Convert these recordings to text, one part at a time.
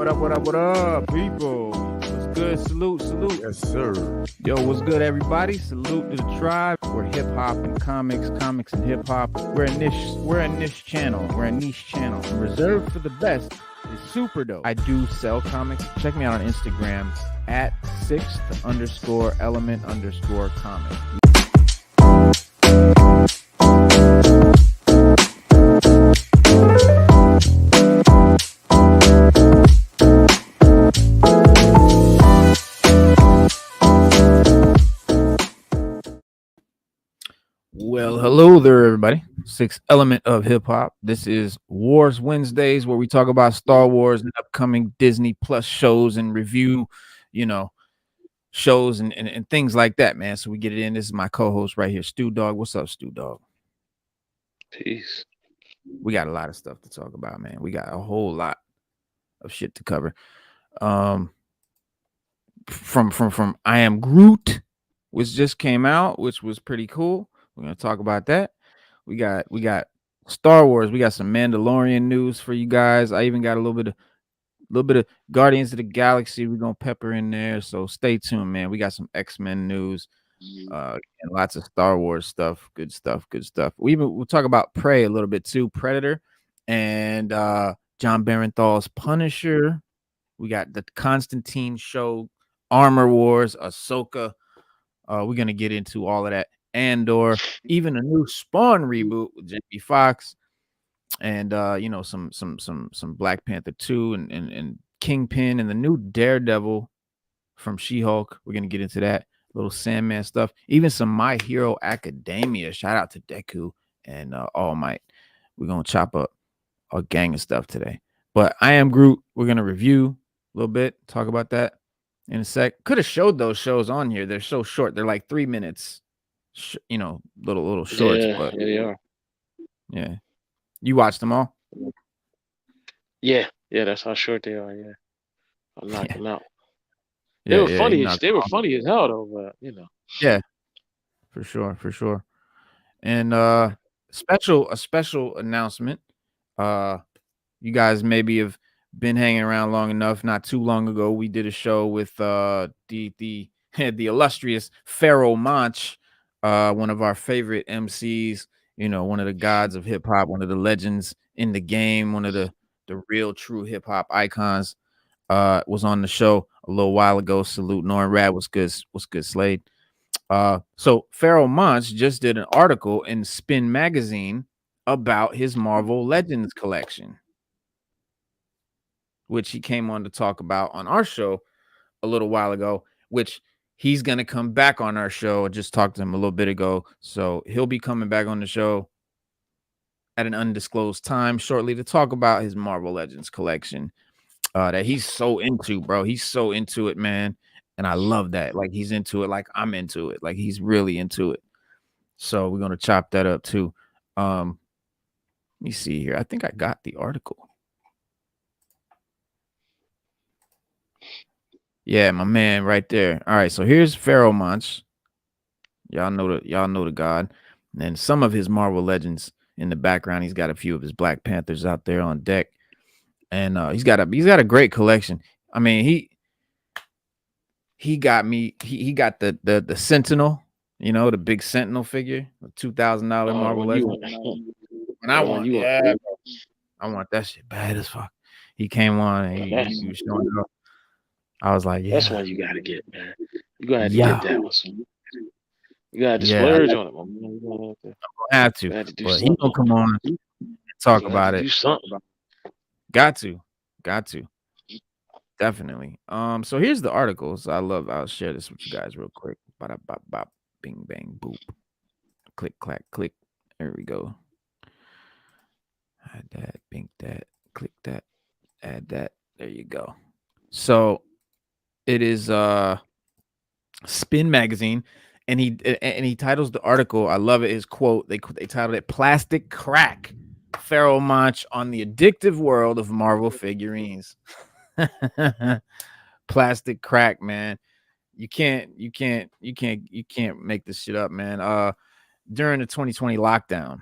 What up, people? What's good? Salute. Yes, sir. Yo, what's good, everybody? Salute to the tribe. We're hip hop and comics and hip hop. We're a niche channel. Reserved for the best is super dope. I do sell comics. Check me out on Instagram at 6th_element_comic. Well, hello there, everybody. 6th Element of Hip Hop. This is Wars Wednesdays, where we talk about Star Wars and upcoming Disney Plus shows and review, shows and things like that, man. So we get it in. This is my co-host right here, Stu Dog. What's up, Stu Dog? Peace. We got a lot of stuff to talk about, man. We got a whole lot of shit to cover. From I Am Groot, which just came out, which was pretty cool. We're gonna talk about that. We got Star Wars. We got some Mandalorian news for you guys. I even got a little bit of Guardians of the Galaxy. We're gonna pepper in there. So stay tuned, man. We got some X-Men news, and lots of Star Wars stuff. Good stuff. We'll talk about Prey a little bit too. Predator and John Barenthal's Punisher. We got the Constantine show, Armor Wars, Ahsoka. We're gonna get into all of that. Andor, even a new Spawn reboot with Jamie Foxx, and some Black Panther 2 and Kingpin and the new Daredevil from She-Hulk. We're gonna get into that little Sandman stuff, even some My Hero Academia. Shout out to Deku and All Might. We're gonna chop up a gang of stuff today. But I Am Groot. We're gonna review a little bit, talk about that in a sec. Could have showed those shows on here. They're so short. They're like 3 minutes. Little shorts, but yeah, they are. Yeah, you watched them all. Yeah, that's how short they are. Yeah, I knocked them out. They were funny. They were funny as hell, though. But yeah, for sure. And a special announcement. You guys maybe have been hanging around long enough. Not too long ago, we did a show with the illustrious Pharaoh Monch. One of our favorite MCs, one of the gods of hip hop, one of the legends in the game, one of the real true hip hop icons, was on the show a little while ago. Salute Norn Rad. What's good, Slade? So Pharaoh Monch just did an article in Spin Magazine about his Marvel Legends collection, which he came on to talk about on our show a little while ago, which he's going to come back on our show. I just talked to him a little bit ago. So he'll be coming back on the show at an undisclosed time shortly to talk about his Marvel Legends collection that he's so into, bro. He's so into it, man. And I love that. Like, he's into it like I'm into it. Like, he's really into it. So we're going to chop that up too. Let me see here. I think I got the article. Yeah, my man right there. All right, so here's Pharaoh Monch. Y'all know the god. And then some of his Marvel Legends in the background. He's got a few of his Black Panthers out there on deck. And he's got a great collection. I mean, he got the Sentinel, the big Sentinel figure, the $2,000 Marvel Legend. And I want that shit bad as fuck. He came on and he was showing it up. I was like, yeah. That's one you gotta get, man. You gotta get that one. You gotta splurge on it, man. I'm gonna have to. But he's gonna come on and talk about it. Do something. Got to. Definitely. So here's the articles. I'll share this with you guys real quick. Bada bop bop, bing bang boop. Click clack click. There we go. Add that, bing that, click that, add that. There you go. So it is Spin Magazine, and he titles the article. I love it. His quote. They titled it "Plastic Crack: Pharaoh Monch on the Addictive World of Marvel Figurines." Plastic crack, man. You can't make this shit up, man. During the 2020 lockdown,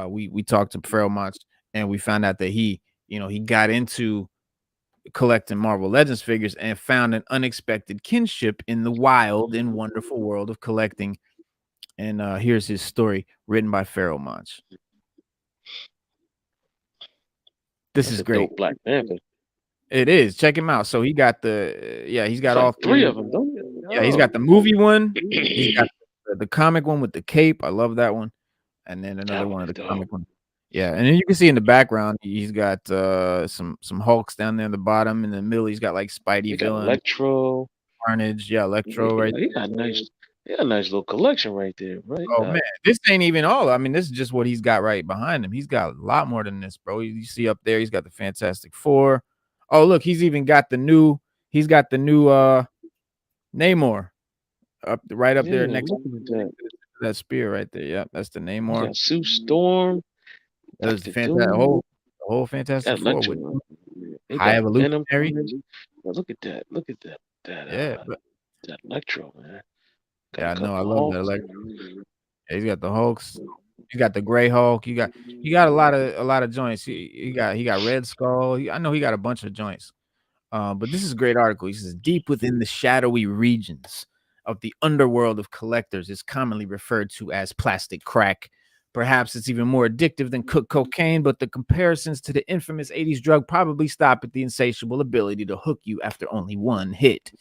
we talked to Pharaoh Monch, and we found out that he got into collecting Marvel Legends figures and found an unexpected kinship in the wild and wonderful world of collecting. And here's his story, written by Pharaoh Monch. This That's is a great. dope Black Panther. It is. Check him out. So he got he's got It's all like three. three of them, don't you? Yeah, he's got the movie one. He's got the comic one with the cape. I love that one. And then another That one one of is the dope. comic one. Yeah, and then you can see in the background he's got some Hulks down there in the bottom. In the middle, he's got like Spidey He got villain, Electro. Carnage. Yeah, Electro right. He got a nice little collection right there, right? Oh man, this ain't even all. I mean, this is just what he's got right behind him. He's got a lot more than this, bro. You see up there, he's got the Fantastic Four. Oh, look, he's even got the new. He's got the new Namor right up there next to that spear right there. Yeah, that's the Namor. You got Sue Storm. That's Dr. fantastic. Doom. The whole Fantastic Four with They High got Venom. Evolutionary. Look at that. Look at that. Yeah, but That Electro, man. yeah, I know. I couple love that Hulks. Electro. Yeah, he's got the Hulks. You got the Gray Hulk. You got a lot of joints. He got Red Skull. I know he got a bunch of joints. But this is a great article. He says, deep within the shadowy regions of the underworld of collectors is commonly referred to as plastic crack. Perhaps it's even more addictive than cocaine, but the comparisons to the infamous 80s drug probably stop at the insatiable ability to hook you after only one hit.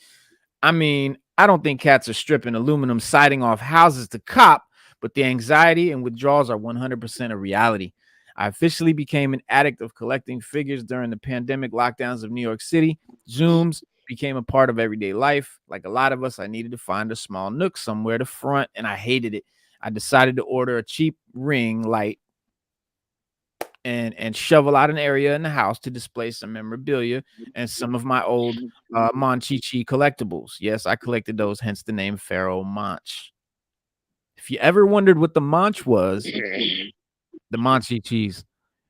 I mean, I don't think cats are stripping aluminum siding off houses to cop, but the anxiety and withdrawals are 100% a reality. I officially became an addict of collecting figures during the pandemic lockdowns of New York City. Zooms became a part of everyday life. Like a lot of us, I needed to find a small nook somewhere to front, and I hated it. I decided to order a cheap ring light and shovel out an area in the house to display some memorabilia and some of my old Monchichi collectibles. Yes, I collected those, hence the name Pharaoh Monch. If you ever wondered what the Monch was, the Monchichis.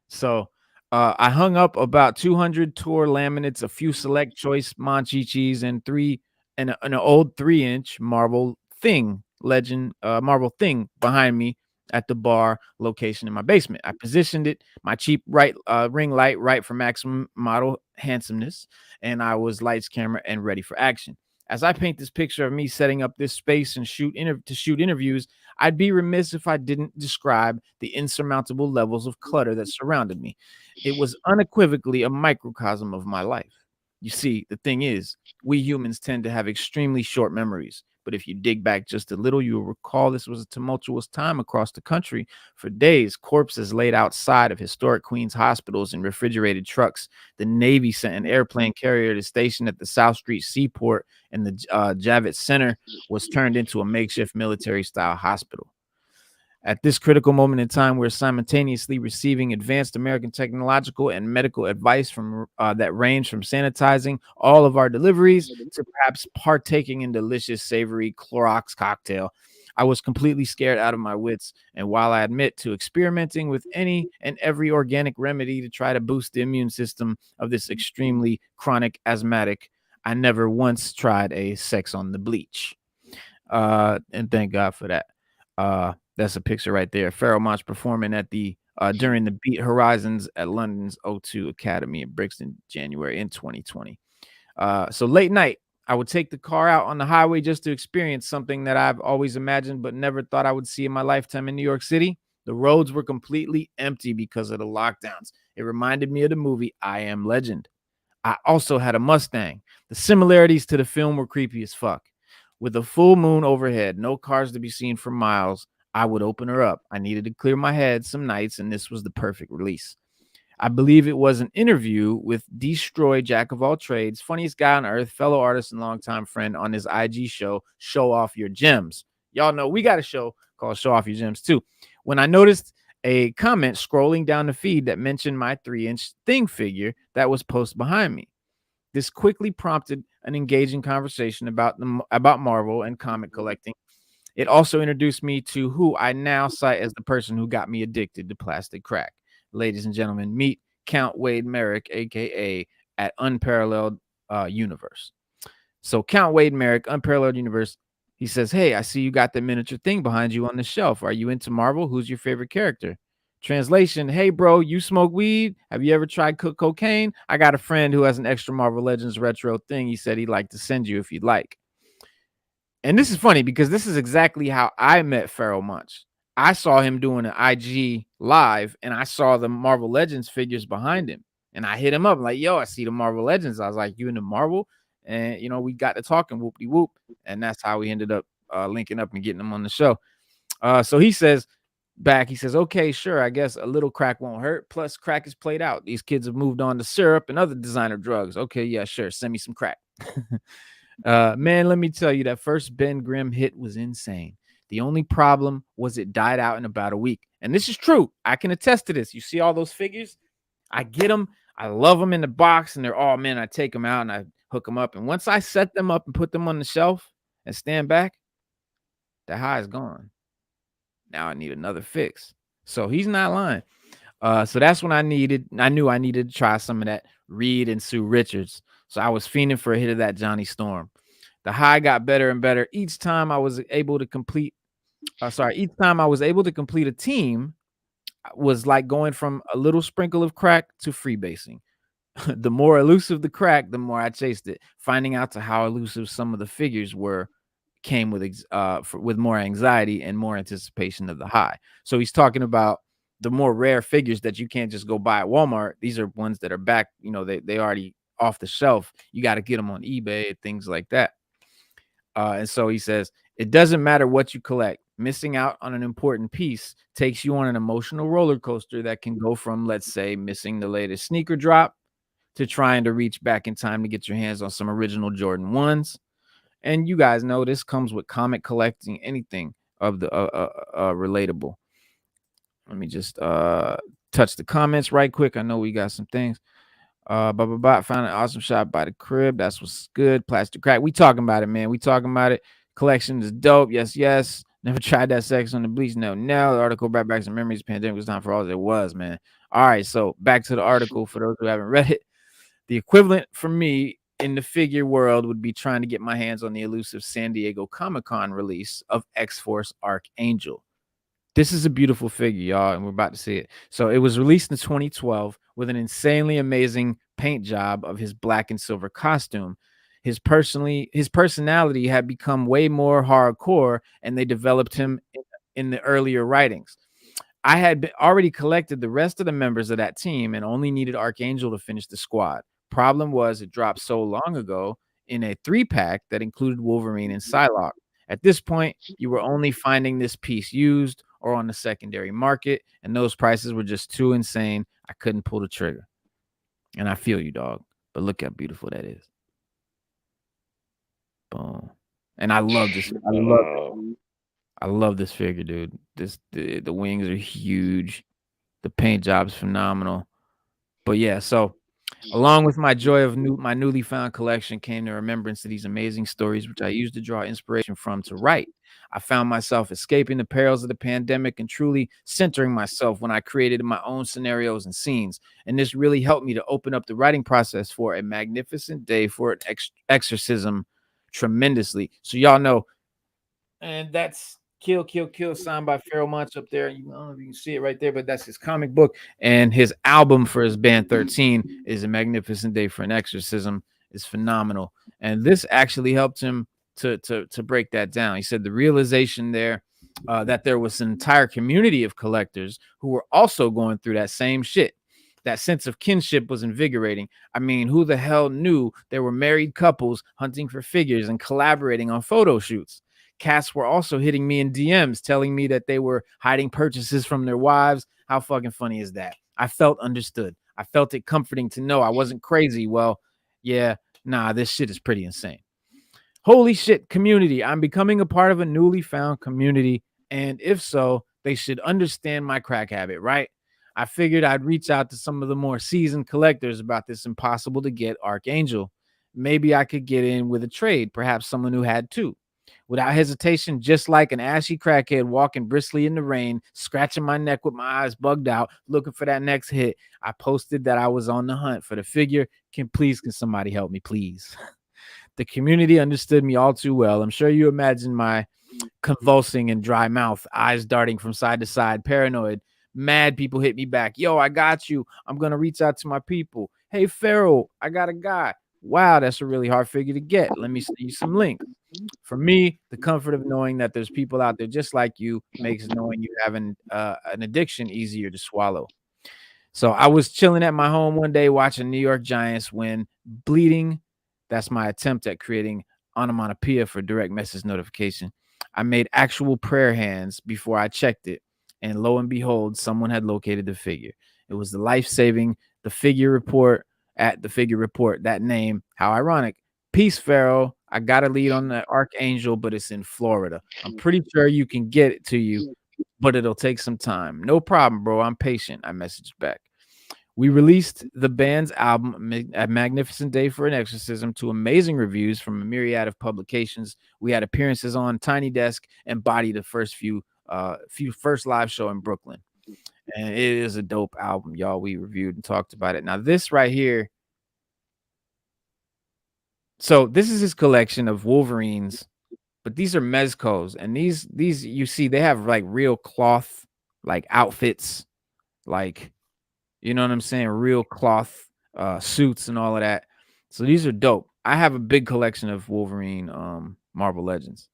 So I hung up about 200 tour laminates, a few select choice Monchichis, and an old 3-inch Marvel Thing Marvel Thing behind me at the bar location in my basement. I positioned it, my cheap ring light right for maximum model handsomeness, and I was lights, camera, and ready for action. As I paint this picture of me setting up this space and shoot interviews, I'd be remiss if I didn't describe the insurmountable levels of clutter that surrounded me. It was unequivocally a microcosm of my life. You see, the thing is, we humans tend to have extremely short memories. But if you dig back just a little, you will recall this was a tumultuous time across the country. For days, corpses laid outside of historic Queens hospitals in refrigerated trucks. The Navy sent an airplane carrier to station at the South Street Seaport, and the Javits Center was turned into a makeshift military-style hospital. At this critical moment in time, we're simultaneously receiving advanced American technological and medical advice from that range from sanitizing all of our deliveries to perhaps partaking in delicious, savory Clorox cocktail. I was completely scared out of my wits, and while I admit to experimenting with any and every organic remedy to try to boost the immune system of this extremely chronic asthmatic, I never once tried a sex on the bleach. And thank God for that. That's a picture right there. Pharaoh Monch performing at the during the Beat Horizons at London's O2 Academy in Brixton, January in 2020. So late night, I would take the car out on the highway just to experience something that I've always imagined but never thought I would see in my lifetime in New York City. The roads were completely empty because of the lockdowns. It reminded me of the movie I Am Legend. I also had a Mustang. The similarities to the film were creepy as fuck. With a full moon overhead, no cars to be seen for miles, I would open her up. I needed to clear my head some nights, and this was the perfect release. I believe it was an interview with Destroy Jack of All Trades, funniest guy on earth, fellow artist and longtime friend on his IG show, Show Off Your Gems. Y'all know we got a show called Show Off Your Gems too. When I noticed a comment scrolling down the feed that mentioned my 3-inch Thing figure that was posted behind me. This quickly prompted an engaging conversation about Marvel and comic collecting. It also introduced me to who I now cite as the person who got me addicted to plastic crack. Ladies and gentlemen, meet Count Wade Merrick, aka at Unparalleled Universe. So Count Wade Merrick, Unparalleled Universe, he says, "Hey, I see you got the miniature Thing behind you on the shelf. Are you into Marvel? Who's your favorite character?" Translation: Hey, bro, you smoke weed? Have you ever tried cocaine? I got a friend who has an extra Marvel Legends retro thing. He said he'd like to send you if you'd like. And this is funny because this is exactly how I met Pharoah Monch. I saw him doing an IG live and I saw the Marvel Legends figures behind him. And I hit him up like, yo, I see the Marvel Legends. I was like, you into Marvel? And, you know, we got to talking, whoopty whoop. And that's how we ended up linking up and getting him on the show. So he says back, he says, okay, sure, I guess a little crack won't hurt. Plus, crack is played out. These kids have moved on to syrup and other designer drugs. Okay, yeah, sure. Send me some crack. Man, let me tell you, that first Ben Grimm hit was insane. The only problem was it died out in about a week. And this is true. I can attest to this. You see all those figures? I get them. I love them in the box, and they're all, man, I take them out and I hook them up. And once I set them up and put them on the shelf and stand back, the high is gone. Now I need another fix. So he's not lying. So that's when I knew I needed to try some of that Reed and Sue Richards. So I was fiending for a hit of that Johnny Storm. The high got better and better each time I was able to complete. Each time I was able to complete a team was like going from a little sprinkle of crack to freebasing. The more elusive the crack, the more I chased it. Finding out to how elusive some of the figures were came with more anxiety and more anticipation of the high. So he's talking about the more rare figures that you can't just go buy at Walmart. These are ones that are back, you know, they already off the shelf. You got to get them on eBay, things like that. And so he says, it doesn't matter what you collect. Missing out on an important piece takes you on an emotional roller coaster that can go from, let's say, missing the latest sneaker drop to trying to reach back in time to get your hands on some original Jordan 1s. And you guys know this comes with comic collecting, anything of the relatable. Let me just touch the comments right quick. I know we got some things. Found an awesome shop by the crib. That's what's good. Plastic crack. We talking about it, man. We talking about it. Collection is dope. Yes, yes. Never tried that sex on the bleach. No. The article brought back some memories. Pandemic was time for all it was, man. All right, so back to the article for those who haven't read it. The equivalent for me in the figure world would be trying to get my hands on the elusive San Diego Comic-Con release of X-Force Archangel. This is a beautiful figure, y'all, and we're about to see it. So it was released in 2012 with an insanely amazing paint job of his black and silver costume. His personality had become way more hardcore, and they developed him in the earlier writings. I had already collected the rest of the members of that team and only needed Archangel to finish the squad. Problem was, it dropped so long ago in a 3-pack that included Wolverine and Psylocke. At this point, you were only finding this piece used or on the secondary market, and those prices were just too insane. I couldn't pull the trigger. And I feel you, dog. But look how beautiful that is. Boom. And I love this. I love this figure, dude. The wings are huge. The paint job's phenomenal. But yeah, so along with my joy of my newly found collection came the remembrance of these amazing stories, which I used to draw inspiration from to write. I found myself escaping the perils of the pandemic and truly centering myself when I created my own scenarios and scenes. And this really helped me to open up the writing process for a magnificent day for an exorcism tremendously. So y'all know, and that's Kill, signed by Pharoah Monch up there. You, I don't know if you can see it right there, but that's his comic book. And his album for his band 13 is A Magnificent Day for an Exorcism. Is phenomenal. And this actually helped him to break that down. He said the realization there that there was an entire community of collectors who were also going through that same shit. That sense of kinship was invigorating. I mean, who the hell knew there were married couples hunting for figures and collaborating on photo shoots? Cats were also hitting me in DMs telling me that they were hiding purchases from their wives. How fucking funny is that? I felt understood. I felt it comforting to know I wasn't crazy. Well, yeah, nah, this shit is pretty insane. Holy shit, community. I'm becoming a part of a newly found community. And if so, they should understand my crack habit, right? I figured I'd reach out to some of the more seasoned collectors about this impossible to get Archangel. Maybe I could get in with a trade, perhaps someone who had two. Without hesitation, just like an ashy crackhead walking briskly in the rain, scratching my neck with my eyes bugged out, looking for that next hit, I posted that I was on the hunt for the figure. Can somebody help me, please? The community understood me all too well. I'm sure you imagine my convulsing and dry mouth, eyes darting from side to side, paranoid. Mad people hit me back. Yo, I got you. I'm gonna reach out to my people. Hey, Pharaoh, I got a guy. Wow, that's a really hard figure to get. Let me send you some links. For me, the comfort of knowing that there's people out there just like you makes knowing you have an addiction easier to swallow. So I was chilling at my home one day watching New York Giants win, bleeding. That's my attempt at creating onomatopoeia for direct message notification. I made actual prayer hands before I checked it, and lo and behold, someone had located the figure. It was the life-saving, the figure report at the figure report. That name, how ironic. Peace, Pharaoh. I got a lead on the Archangel, but it's in Florida. I'm pretty sure you can get it to you, but it'll take some time. No problem, bro. I'm patient. I messaged back. We released the band's album, A Magnificent Day for an Exorcism, to amazing reviews from a myriad of publications. We had appearances on Tiny Desk and Body, the first live show in Brooklyn. And it is a dope album, y'all. We reviewed and talked about it. Now, this right here. So this is his collection of Wolverines, but these are mezcos, and these you see they have like real cloth like outfits, like, you know what I'm saying, real cloth suits and all of that. So these are dope. I have a big collection of Wolverine Marvel Legends,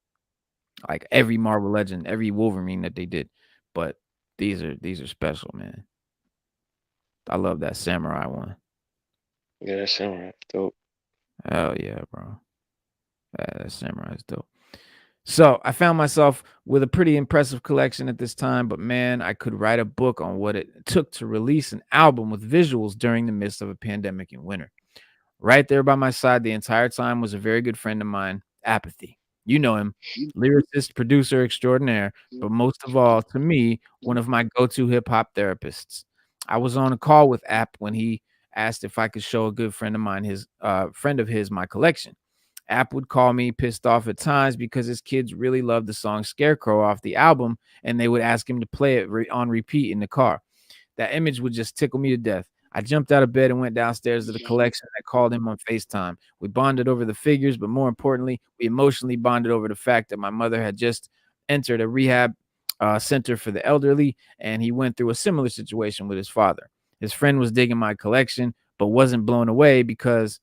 like every Marvel Legend, every Wolverine that they did. But these are special, man. I love that samurai one. Yeah, that samurai dope. Hell yeah, bro. Yeah, that samurai is dope. So I found myself with a pretty impressive collection at this time, but man, I could write a book on what it took to release an album with visuals during the midst of a pandemic in winter. Right there by my side the entire time was a very good friend of mine, Apathy. You know him, lyricist, producer extraordinaire, but most of all, to me, one of my go-to hip-hop therapists. I was on a call with App when he asked if I could show a good friend of mine, his friend of his, my collection. App would call me pissed off at times because his kids really loved the song Scarecrow off the album, and they would ask him to play it on repeat in the car. That image would just tickle me to death. I jumped out of bed and went downstairs to the collection. I called him on FaceTime. We bonded over the figures, but more importantly, we emotionally bonded over the fact that my mother had just entered a rehab center for the elderly, and he went through a similar situation with his father. His friend was digging my collection, but wasn't blown away because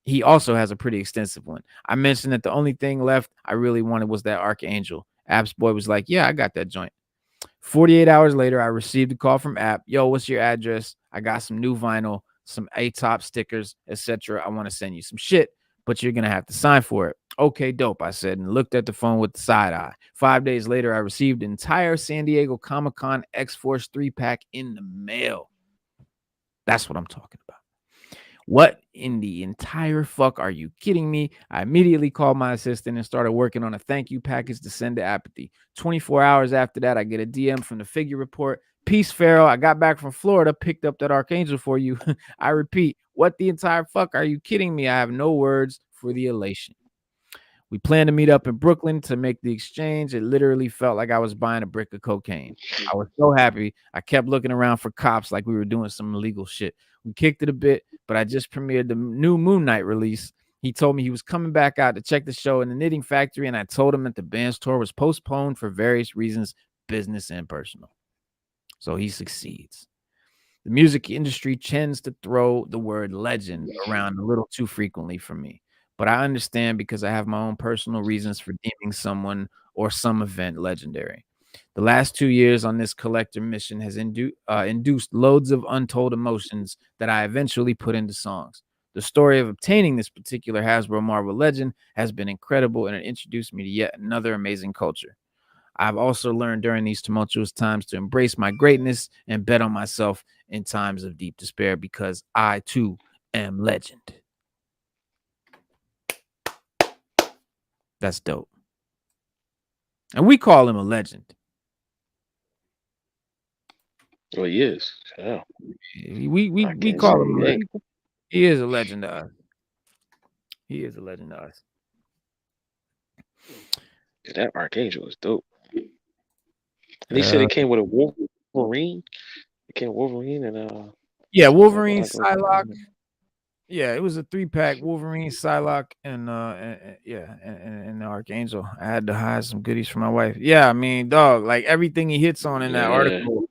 he also has a pretty extensive one. I mentioned that the only thing left I really wanted was that Archangel. App's boy was like, yeah, I got that joint. 48 hours later, I received a call from App. Yo, what's your address? I got some new vinyl, some A-top stickers, etc. I want to send you some shit, but you're going to have to sign for it. Okay, dope, I said, and looked at the phone with the side eye. 5 days later, I received an entire San Diego Comic-Con X-Force 3-pack in the mail. That's what I'm talking about. What in the entire fuck are you kidding me? I immediately called my assistant and started working on a thank you package to send to Apathy. 24 hours after that, I get a DM from the figure report. Peace, Pharaoh. I got back from Florida, picked up that Archangel for you. I repeat, what the entire fuck are you kidding me? I have no words for the elation. We planned to meet up in Brooklyn to make the exchange. It literally felt like I was buying a brick of cocaine. I was so happy. I kept looking around for cops like we were doing some illegal shit. We kicked it a bit, but I just premiered the new Moon Knight release. He told me he was coming back out to check the show in the Knitting Factory, and I told him that the band's tour was postponed for various reasons, business and personal. So he succeeds. The music industry tends to throw the word legend around a little too frequently for me, but I understand because I have my own personal reasons for deeming someone or some event legendary. The last 2 years on this collector mission has induced loads of untold emotions that I eventually put into songs. The story of obtaining this particular Hasbro Marvel Legend has been incredible, and it introduced me to yet another amazing culture. I've also learned during these tumultuous times to embrace my greatness and bet on myself in times of deep despair because I too am legend. That's dope. And we call him a legend. Well, he is. Yeah. We call him a legend. He is a legend to us. He is a legend to us. Yeah, that Archangel is dope. And he said it came with a Wolverine. It came Wolverine and yeah, Wolverine, Psylocke. Yeah, it was a 3-pack: Wolverine, Psylocke, and the Archangel. I had to hide some goodies for my wife. Yeah, I mean, dog, like everything he hits on in that article.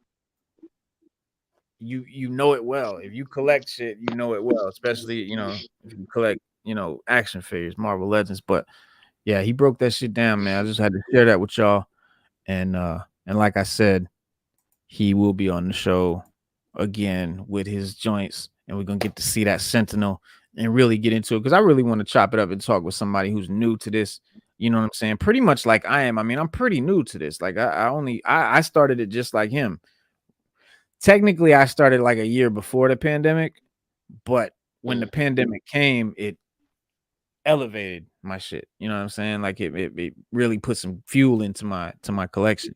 you know it well. If you collect shit, you know it well, especially if you collect action figures, Marvel Legends. But yeah, he broke that shit down, man. I just had to share that with y'all, and like I said, he will be on the show again with his joints, and we're gonna get to see that Sentinel and really get into it because I really want to chop it up and talk with somebody who's new to this. You know what I'm saying? Pretty much like I am. I mean, I'm pretty new to this. Like I started it just like him. Technically, I started like a year before the pandemic, but when the Mm. pandemic came, it elevated my shit. You know what I'm saying? Like it really put some fuel into my collection.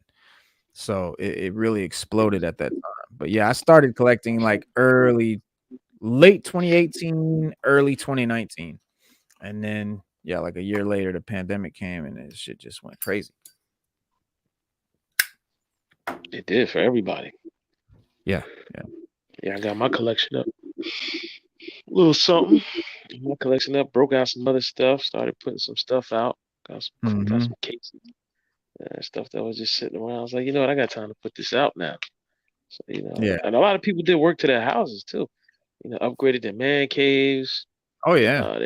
So it really exploded at that time. But yeah, I started collecting like late 2018, early 2019. And then yeah, like a year later the pandemic came and this shit just went crazy. It did for everybody. Yeah. Yeah. Yeah, I got my collection up. A little something. My collection up. Broke out some other stuff. Started putting some stuff out. Got Mhm. some cases and stuff that was just sitting around. I was like, you know what? I got time to put this out now. So Yeah. and a lot of people did work to their houses too. Upgraded their man caves, Oh yeah.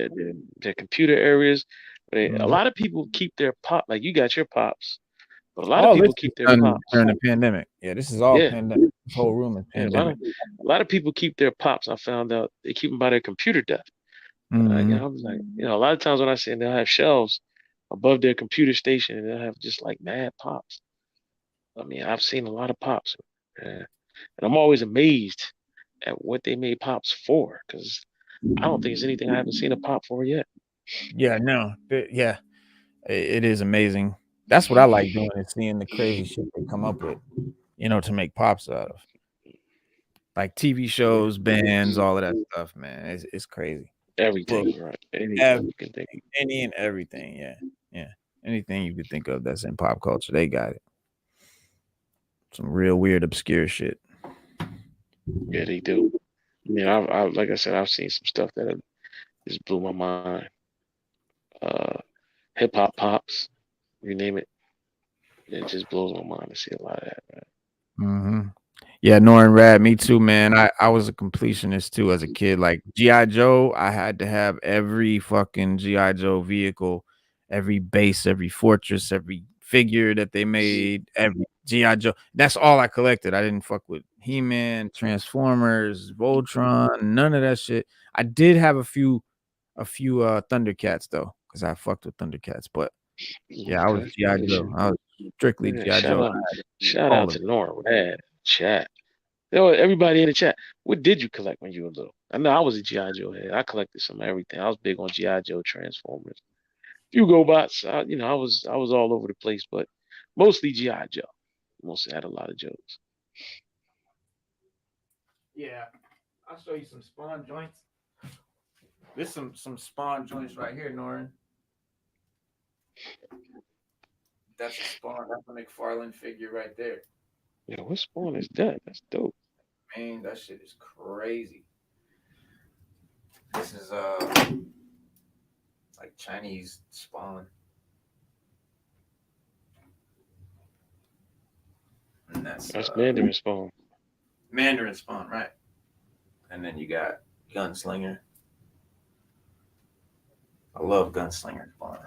their computer areas. A Mhm. lot of people keep their pop like you got your pops, but a lot of All this people was keep their done pops. during the pandemic. Yeah, this is all Yeah, pandemic. This whole room is yeah. pandemic. A lot of people keep their pops. I found out they keep them by their computer desk. Mhm. I was like, a lot of times when I see them, they'll have shelves above their computer station, and they'll have just like mad pops. I mean, I've seen a lot of pops, and I'm always amazed at what they made pops for, because I don't think it's anything I haven't seen a pop for yet. Yeah, no. Yeah. It is amazing. That's what I like doing is seeing the crazy shit they come up with, to make pops out of. Like TV shows, bands, all of that stuff, man. It's crazy. Book, Everything, right? Anything everything, you can think. any and everything. Yeah, yeah. Anything you could think of that's in pop culture, they got it. Some real weird, obscure shit. Yeah, they do. Like I said, I've seen some stuff that just blew my mind. Uh, Hip hop pops, you name it. It just blows my mind to see a lot of that, man. Hmm. Yeah, Norrin Rad, me too, man. I was a completionist too as a kid. Like G.I. Joe, I had to have every fucking G.I. Joe vehicle, every base, every fortress, every figure that they made, every G.I. Joe. That's all I collected. I didn't fuck with He-Man, Transformers, Voltron, none of that shit. I did have a few Thundercats though, because I fucked with Thundercats. But yeah, I was Okay. G.I. Joe. I was strictly Yeah, G.I. Joe. shout All out of to it. Nora Rad chat. Everybody in the chat. What did you collect when you were little? I know I was a GI Joe head. I collected some of everything. I was big on GI Joe Transformers, Hugo Bots. I was all over the place, but mostly GI Joe. Mostly had a lot of Joes. Yeah, I'll show you some spawn joints. There's some spawn joints right here, Norin. That's a spawn. That's a McFarlane figure right there. What spawn is that? That's dope. Man, that shit is crazy. This is like Chinese spawn, and that's That's Mandarin spawn. Mandarin spawn, right? And then you got Gunslinger. I love Gunslinger spawn.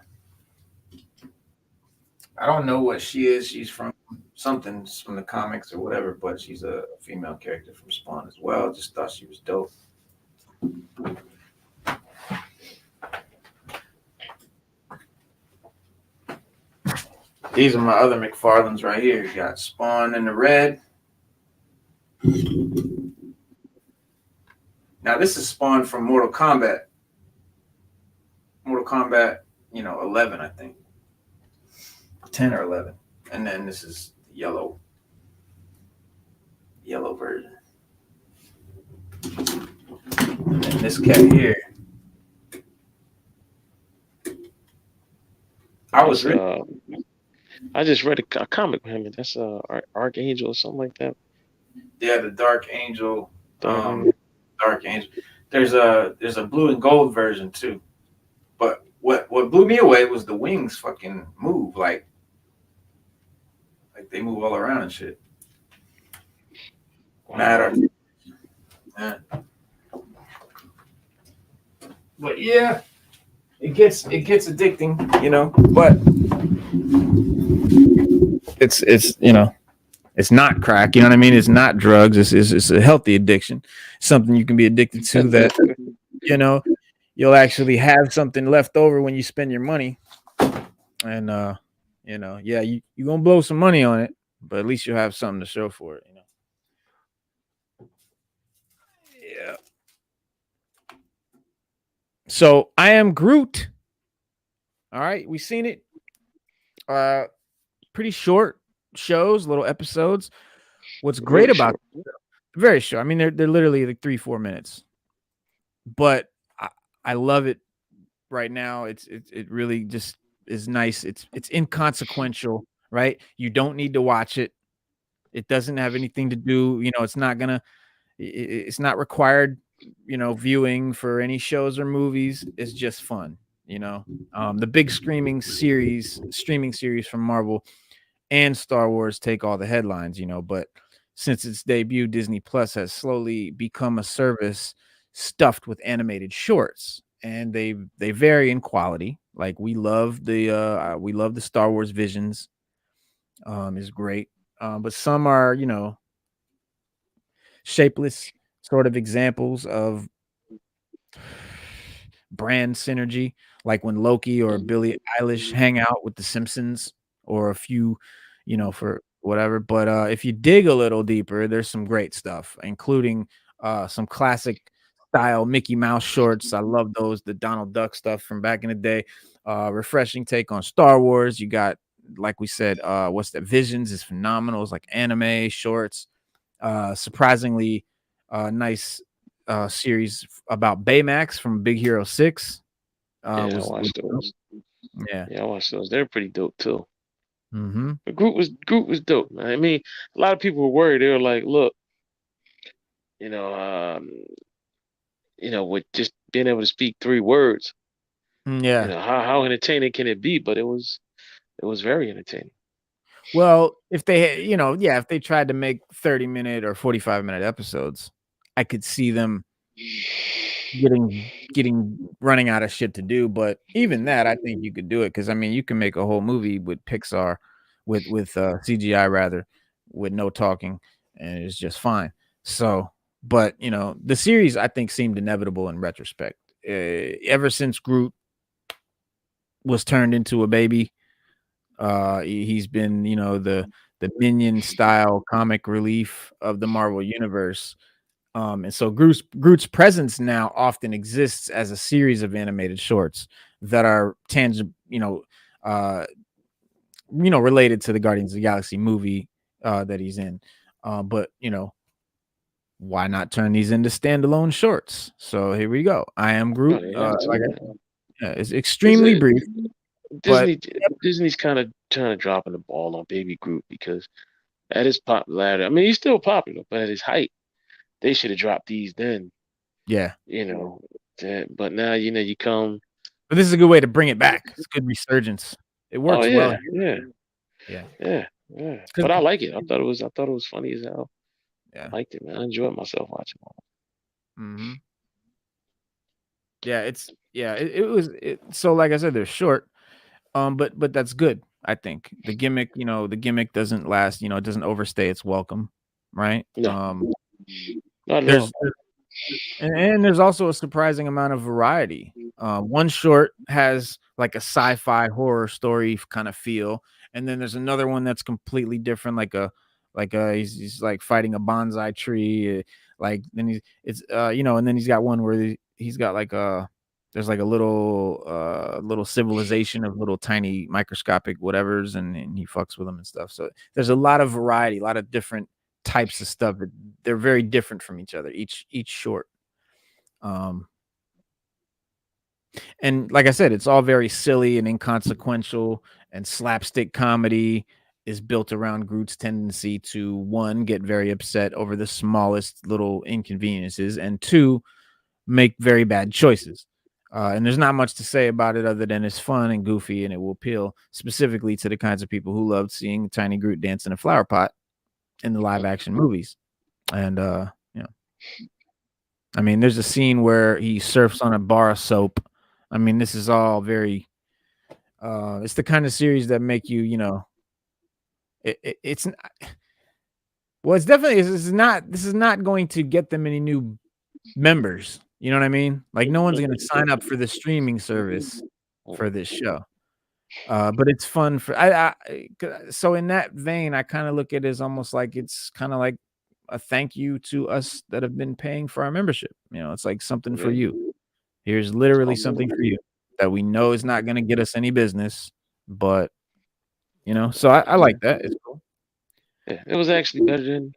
I don't know what she is. She's from something from the comics or whatever, but she's a female character from Spawn as well. Just thought she was dope. These are my other McFarlanes right here. You got Spawn in the red. Now this is Spawn from Mortal Kombat. Mortal Kombat, 11, I think. 10 or 11. And then this is the yellow version. And then this cat here. That's I just read a comic with him, and that's Archangel or something like that. Yeah, the Dark Angel. Dark Um, Angel. Dark Angel. There's a blue and gold version too. But what blew me away was the wings fucking move like they move all around and shit. Mad Wow. articulation But yeah, it gets addicting, But it's it's not crack. You know what I mean? It's not drugs. It's a healthy addiction. Something you can be addicted to that you know you'll actually have something left over when you spend your money. And yeah, you gonna blow some money on it, but at least you'll have something to show for it. Yeah. So I am Groot. All right, we seen it. Uh, pretty short shows, little episodes. What's great Very about short. very short? I mean, they're literally like 3-4 minutes, but I love it right now. It really just is nice. It's inconsequential, right? You don't need to watch it. It doesn't have anything to do. It's not gonna. It's not required. Viewing for any shows or movies is just fun. The big streaming series from Marvel and Star Wars take all the headlines, but since its debut, Disney Plus has slowly become a service stuffed with animated shorts, and they vary in quality. Like we love the Star Wars Visions, is great. But some are, shapeless sort of examples of brand synergy, like when Loki or Billie Eilish hang out with the Simpsons or a few, for whatever. But if you dig a little deeper, there's some great stuff, including some classic style Mickey Mouse shorts. I love those, the Donald Duck stuff from back in the day. Refreshing take on Star Wars. You got, like we said, what's that? Visions is phenomenal. It's like anime shorts. Surprisingly nice series about Baymax from Big Hero 6. Yeah, I Was watched those. Yeah. Yeah, I watched those. They're pretty dope too. Mm-hmm. But Groot was dope, man. I mean, a lot of people were worried. They were like, "Look, you know, um, with just being able to speak 3 words, Yeah. how entertaining can it be?" But it was very entertaining. Well, if they, yeah, if they tried to make 30-minute or 45-minute episodes, I could see them getting running out of shit to do. But even that, I think you could do it because I mean, you can make a whole movie with Pixar, with CGI rather, with no talking, and it's just fine. So, but the series I think seemed inevitable in retrospect. Ever since Groot was turned into a baby, he's been the minion style comic relief of the Marvel universe. And so Groot's presence now often exists as a series of animated shorts that are tangible, uh, related to the Guardians of the Galaxy movie that he's in. But why not turn these into standalone shorts? So here we go. I am No, Groot. they have to, man. It's Is extremely it brief, but Disney? Disney's kind of dropping the ball on Baby Groot because at his popularity, I mean, he's still popular, but at his height, they should have dropped these then. yeah. You know, but now you come. But this is a good way to bring it back. It's a good resurgence. It Oh works well yeah, here. yeah, Yeah. yeah. Because But I like it. I thought it was funny as hell. yeah. Liked it, man. I enjoyed myself watching it. Mm-hmm. It was so like I said, they're short. But that's good. I think the gimmick doesn't last. It doesn't overstay its welcome, right? No, not at There's all. and there's also a surprising amount of variety. One short has like a sci-fi horror story kind of feel, and then there's another one that's completely different, like he's like fighting a bonsai tree, like then and then he's got one where he's got like a there's like a little civilization of little tiny microscopic whatevers, and he fucks with them and stuff. So there's a lot of variety, a lot of different types of stuff. They're very different from each other, each short. Um, and like I said, it's all very silly and inconsequential, and slapstick comedy is built around Groot's tendency to one, get very upset over the smallest little inconveniences, and two, make very bad choices. And there's not much to say about it other than it's fun and goofy, and it will appeal specifically to the kinds of people who loved seeing Tiny Groot dance in a flower pot in the live action movies. And I mean, there's a scene where he surfs on a bar of soap. I mean, this is all very it's the kind of series that make you, it's well, it's definitely this is not going to get them any new members. You know what I mean? Like no one's going to sign up for the streaming service for this show. But it's fun for so in that vein, I kind of look at it as almost like it's kind of like a thank you to us that have been paying for our membership. It's like something for Yeah. you. Here's literally something for you that we know is not going to get us any business, but so I like that. It's cool. Yeah, it was actually better than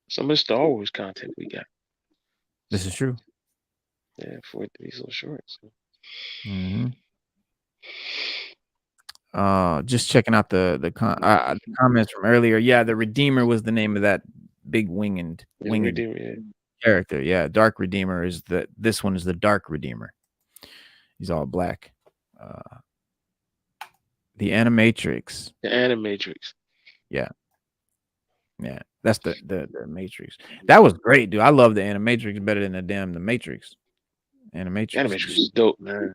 some of the Star Wars content we got. This is true. Yeah, for it to be so short. So. Mhm. Just checking out the comments from earlier. Yeah, the Redeemer was the name of that big winged character. Yeah, Dark Redeemer is this one is the Dark Redeemer. He's all black. The Animatrix. The Animatrix. Yeah. Yeah. That's the Matrix. That was great, dude. I love the Animatrix better than the Matrix. Animatrix is dope, man.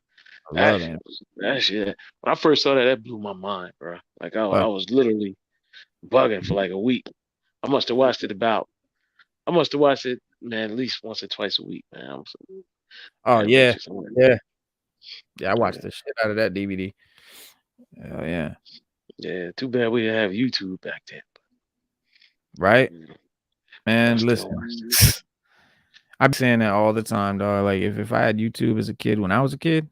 I love it. That shit. When I first saw that, that blew my mind, bro. Like I was literally bugging for like a week. I must have watched it, man, at least once or twice a week, man. Oh yeah. Yeah. Yeah, I watched the shit out of that DVD. Oh yeah. Yeah, too bad we didn't have YouTube back then. Right? Man, listen. I've been saying that all the time, dog. Like if I had YouTube as a kid when I was a kid,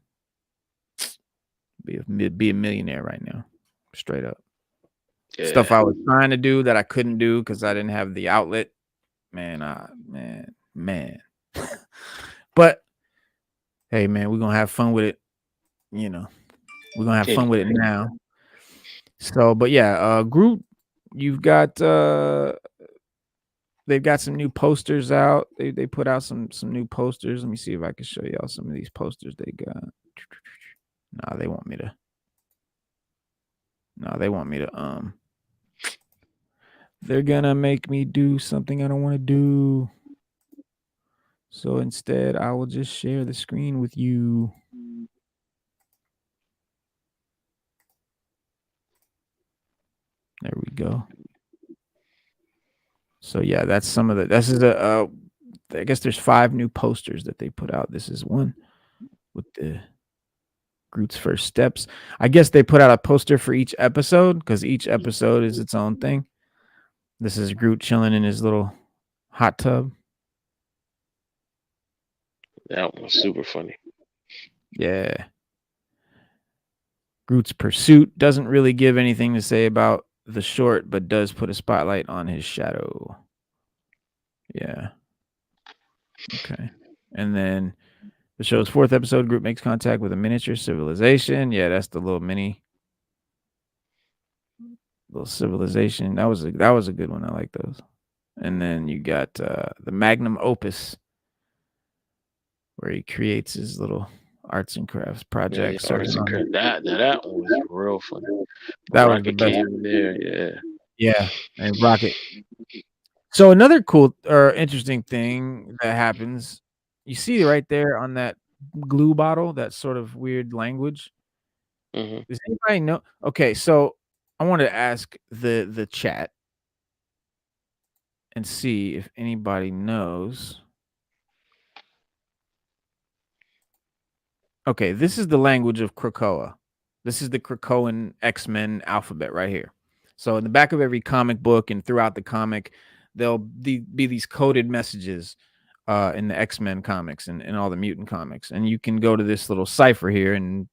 be a millionaire right now. Straight up. Yeah. Stuff I was trying to do that I couldn't do because I didn't have the outlet. Man. But hey, man, we're gonna have fun with it. We're gonna have fun with it now. So, but yeah, Groot, you've got they've got some new posters out. They put out some new posters. Let me see if I can show y'all some of these posters they got. No, they want me to. They're gonna make me do something I don't want to do. So instead, I will just share the screen with you. There we go. So yeah, that's some of the. This is I guess there's 5 new posters that they put out. This is one with the Groot's first steps. I guess they put out a poster for each episode because each episode is its own thing. This is Groot chilling in his little hot tub. That was super funny. Yeah. Groot's pursuit doesn't really give anything to say about the short, but does put a spotlight on his shadow. Yeah. Okay. And then the show's 4th episode, Groot makes contact with a miniature civilization. Yeah, that's the little civilization. That was a good one. I like those. And then you got the magnum opus, where he creates his little arts and crafts project. That one was real funny. That Rocket was the best. came in there, yeah. Yeah, and Rocket. So another cool or interesting thing that happens, you see right there on that glue bottle, that sort of weird language. Mm-hmm. Does anybody know? Okay, so I wanted to ask the chat and see if anybody knows. Okay, this is the language of Krakoa. This is the Krakoan X-Men alphabet right here. So in the back of every comic book and throughout the comic, there'll be these coded messages in the X-Men comics and all the mutant comics. And you can go to this little cipher here and,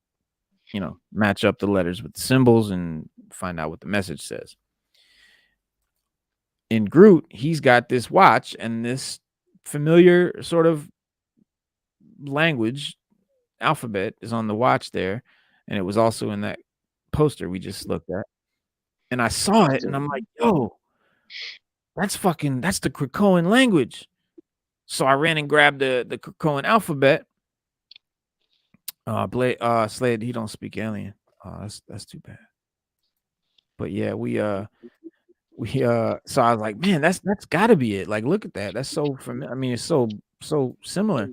match up the letters with the symbols and find out what the message says. In Groot, he's got this watch and this familiar sort of language alphabet is on the watch there, and it was also in that poster we just looked at. And I saw it, and I'm like, yo, that's the Krakoan language. So I ran and grabbed the Krakoan alphabet. Slade, he don't speak alien. That's too bad. But yeah, so I was like, man, that's got to be it. Like, look at that. That's so familiar. I mean, it's so so similar,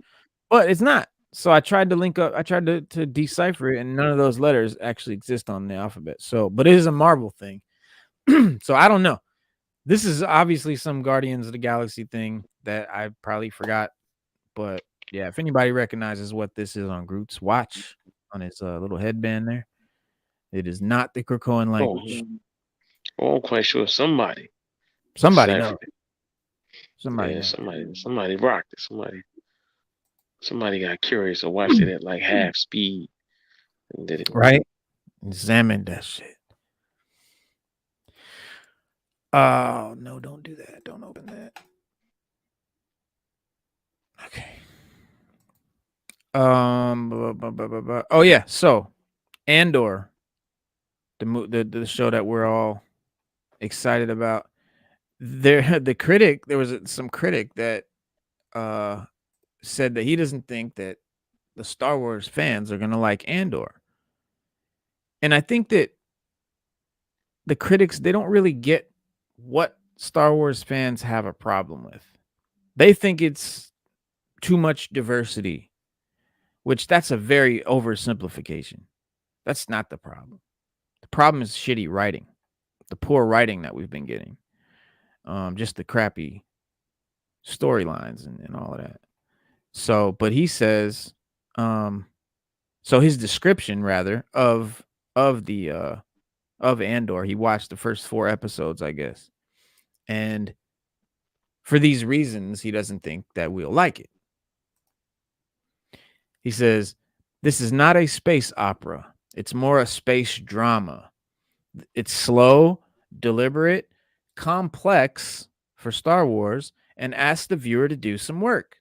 but it's not. So I tried to link up. I tried to decipher it, and none of those letters actually exist on the alphabet. So, but it is a Marvel thing. So I don't know. This is obviously some Guardians of the Galaxy thing that I probably forgot. But yeah, if anybody recognizes what this is on Groot's watch on his little headband there, it is not the Krakoan language. I'm quite sure somebody Somebody knows. deciphered it. Somebody Yeah, knows. somebody rocked it. Somebody got curious and watched it at like half speed and did it. Right? Examine that shit. Oh no, don't do that. Don't open that. Okay. Oh yeah. So Andor, the show that we're all excited about. There was some critic that said that he doesn't think that the Star Wars fans are gonna like Andor. And I think that the critics, they don't really get what Star Wars fans have a problem with. They think it's too much diversity, which that's a very oversimplification. That's not the problem. The problem is shitty writing, the poor writing that we've been getting, just the crappy storylines and all of that. So, but he says, so his description rather of the of Andor, he watched the first 4 episodes, I guess. And for these reasons, he doesn't think that we'll like it. He says, "This is not a space opera. It's more a space drama. It's slow, deliberate, complex for Star Wars, and asks the viewer to do some work.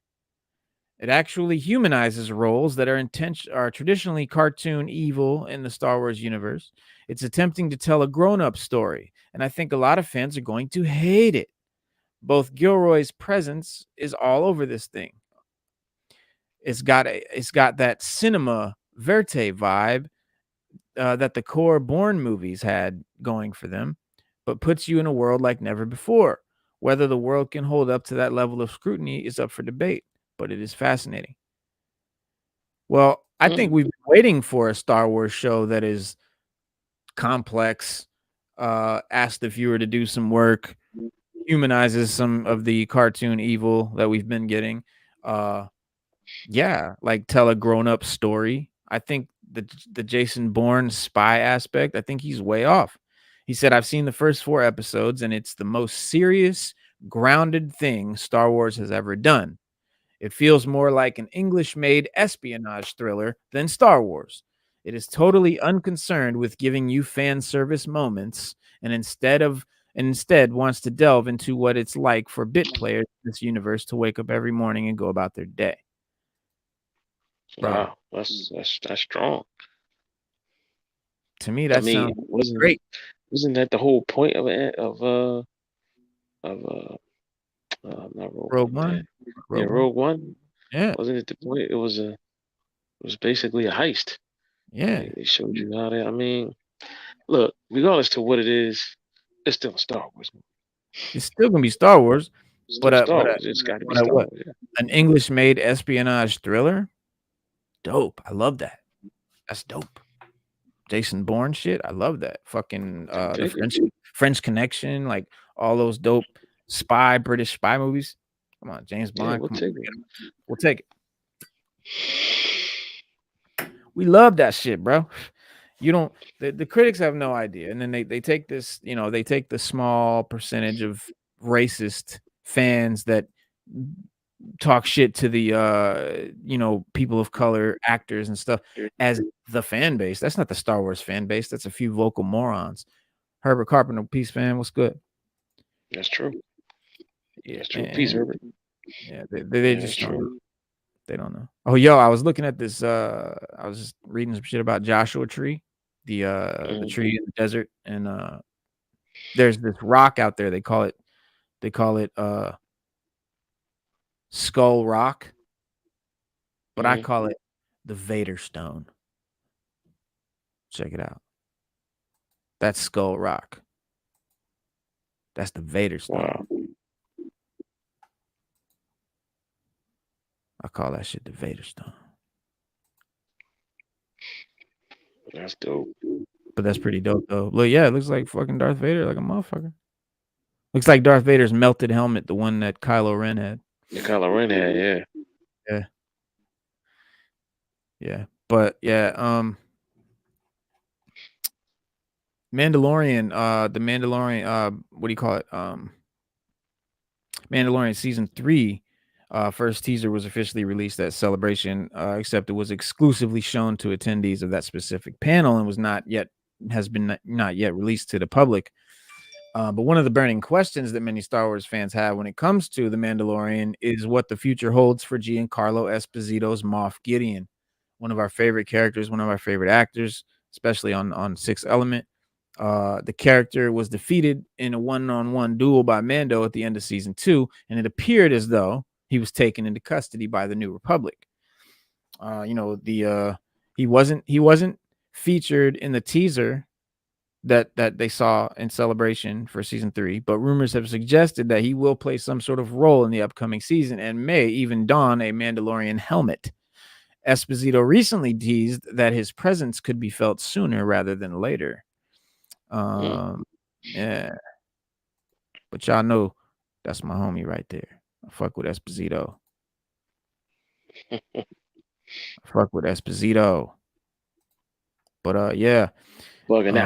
It actually humanizes roles that are traditionally cartoon evil in the Star Wars universe. It's attempting to tell a grown-up story, and I think a lot of fans are going to hate it. Both Gilroy's presence is all over this thing. It's got that cinema verte vibe that the core Bourne movies had going for them, but puts you in a world like never before. Whether the world can hold up to that level of scrutiny is up for debate, but it is fascinating." Well, I think we've been waiting for a Star Wars show that is complex, asks the viewer to do some work, humanizes some of the cartoon evil that we've been getting. Yeah, like tell a grown-up story. I think the Jason Bourne spy aspect, I think he's way off. He said, "I've seen the first 4 episodes, and it's the most serious, grounded thing Star Wars has ever done. It feels more like an English-made espionage thriller than Star Wars. It is totally unconcerned with giving you fan service moments, and instead wants to delve into what it's like for bit players in this universe to wake up every morning and go about their day." Bro, Wow, that's strong. to me I that mean, sounds great. wasn't that the whole point of it of not Rogue Rogue One, man? One? Yeah, Rogue One? Rogue One. Yeah, Wasn't it the point? It was basically a heist. yeah. They showed you how that. I mean, look, regardless to what it is, it's still a Star Wars movie. It's still gonna be Star Wars, It's but still Star Wars. It's got to be Star what? Wars. Yeah. An English-made espionage thriller? Dope. I love that. That's dope. Jason Bourne shit. I love that. Fucking I the dig it. French Connection, like all those dope British spy movies. Come on, James Yeah, Bond. we'll Come on, take it. we'll take it. We love that shit, bro. You don't. The critics have no idea, and then they take this. They take the small percentage of racist fans that talk shit to the people of color actors and stuff as the fan base. That's not the Star Wars fan base. That's a few vocal morons. Herbert Carpenter, peace, fan. What's good? That's true. Yeah, That's true. Peace, and Herbert. yeah, they Yeah, that's just don't know. true. They don't know. Oh, yo, I was looking at this. I was just reading some shit about Joshua Tree, the Mhm. tree in the desert, and there's this rock out there. They call it Skull Rock, but I Mhm. call it the Vader Stone. Check it out. That's Skull Rock. That's the Vader Stone. Wow. I call that shit the Vader Stone. That's dope. But that's pretty dope though. Look, yeah, it looks like fucking Darth Vader, like a motherfucker. Looks like Darth Vader's melted helmet, the one that Kylo Ren had. The Kylo Ren had, yeah. Yeah. Yeah. But yeah, Mandalorian, the Mandalorian, what do you call it? Mandalorian season 3, first teaser was officially released at Celebration, except it was exclusively shown to attendees of that specific panel and was not yet released to the public. But one of the burning questions that many Star Wars fans have when it comes to The Mandalorian is what the future holds for Giancarlo Esposito's Moff Gideon, one of our favorite characters, one of our favorite actors, especially on Sixth Element. The character was defeated in a one-on-one duel by Mando at the end of season 2, and it appeared as though he was taken into custody by the New Republic. He wasn't featured in the teaser that they saw in Celebration for season 3, but rumors have suggested that he will play some sort of role in the upcoming season and may even don a Mandalorian helmet. Esposito recently teased that his presence could be felt sooner rather than later. Yeah, but y'all know that's my homie right there. I fuck with Esposito. But yeah, Bugging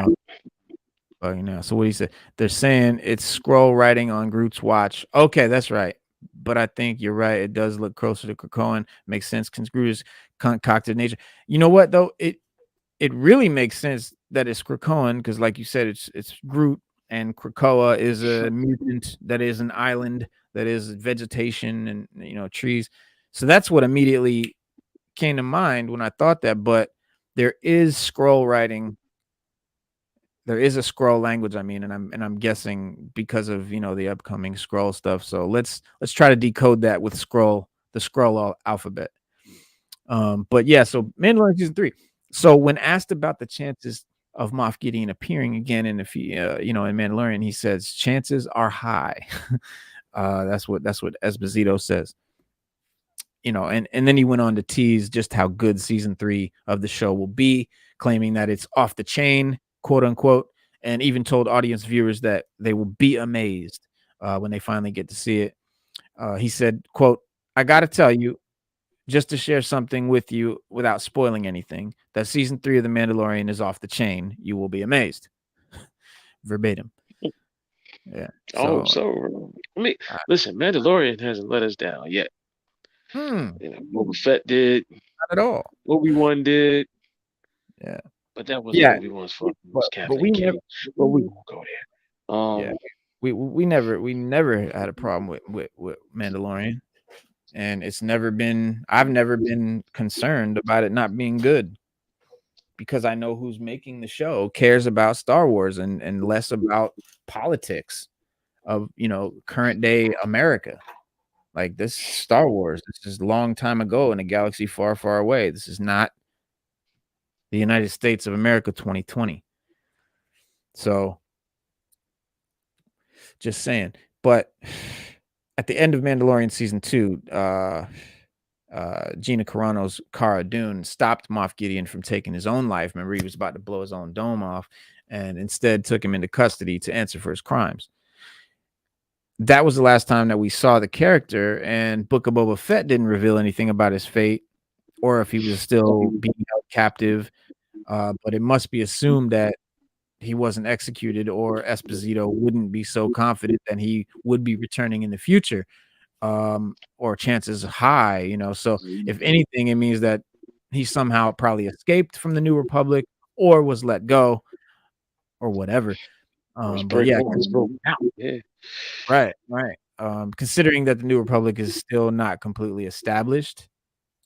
out. So what he said, they're saying it's scroll writing on Groot's watch. Okay, that's right. But I think you're right. It does look closer to Krakoan. Makes sense because Groot is concocted nature. You know what though? It really makes sense that it's Krakoan because, like you said, it's Groot, and Krakoa is a mutant that is an island that is vegetation and trees. So that's what immediately came to mind when I thought that. But there is scroll writing. There is a scroll language, I mean, and I'm guessing because of the upcoming scroll stuff. So let's try to decode that with the scroll alphabet. But yeah, so Mandalorian season 3. So when asked about the chances of Moff Gideon appearing again in in Mandalorian, he says chances are high. That's what Esposito says. And then he went on to tease just how good season 3 of the show will be, claiming that it's off the chain, quote unquote, and even told audience viewers that they will be amazed when they finally get to see it. He said, quote, "I got to tell you, just to share something with you without spoiling anything, that season 3 of The Mandalorian is off the chain. You will be amazed." Verbatim. Yeah. So I mean, listen, Mandalorian hasn't let us down yet. Boba Fett did. Not at all. Obi-Wan did. Yeah. But that wasn't Obi-Wan's fault. It was but we never. But we won't go there. Yeah. We never had a problem with Mandalorian. And I've never been concerned about it not being good, because I know who's making the show cares about Star Wars and less about politics of current day America. Like, this is Star Wars. This is a long time ago in a galaxy far, far away. This is not the United States of America 2020. So just saying. But at the end of Mandalorian season 2, Gina Carano's Cara Dune stopped Moff Gideon from taking his own life. Remember, he was about to blow his own dome off, and instead took him into custody to answer for his crimes. That was the last time that we saw the character, and Book of Boba Fett didn't reveal anything about his fate or if he was still being held captive. But it must be assumed that he wasn't executed, or Esposito wouldn't be so confident that he would be returning in the future. Or chances high, so if anything, it means that he somehow probably escaped from the New Republic or was let go or whatever. But yeah, right. Considering that the New Republic is still not completely established,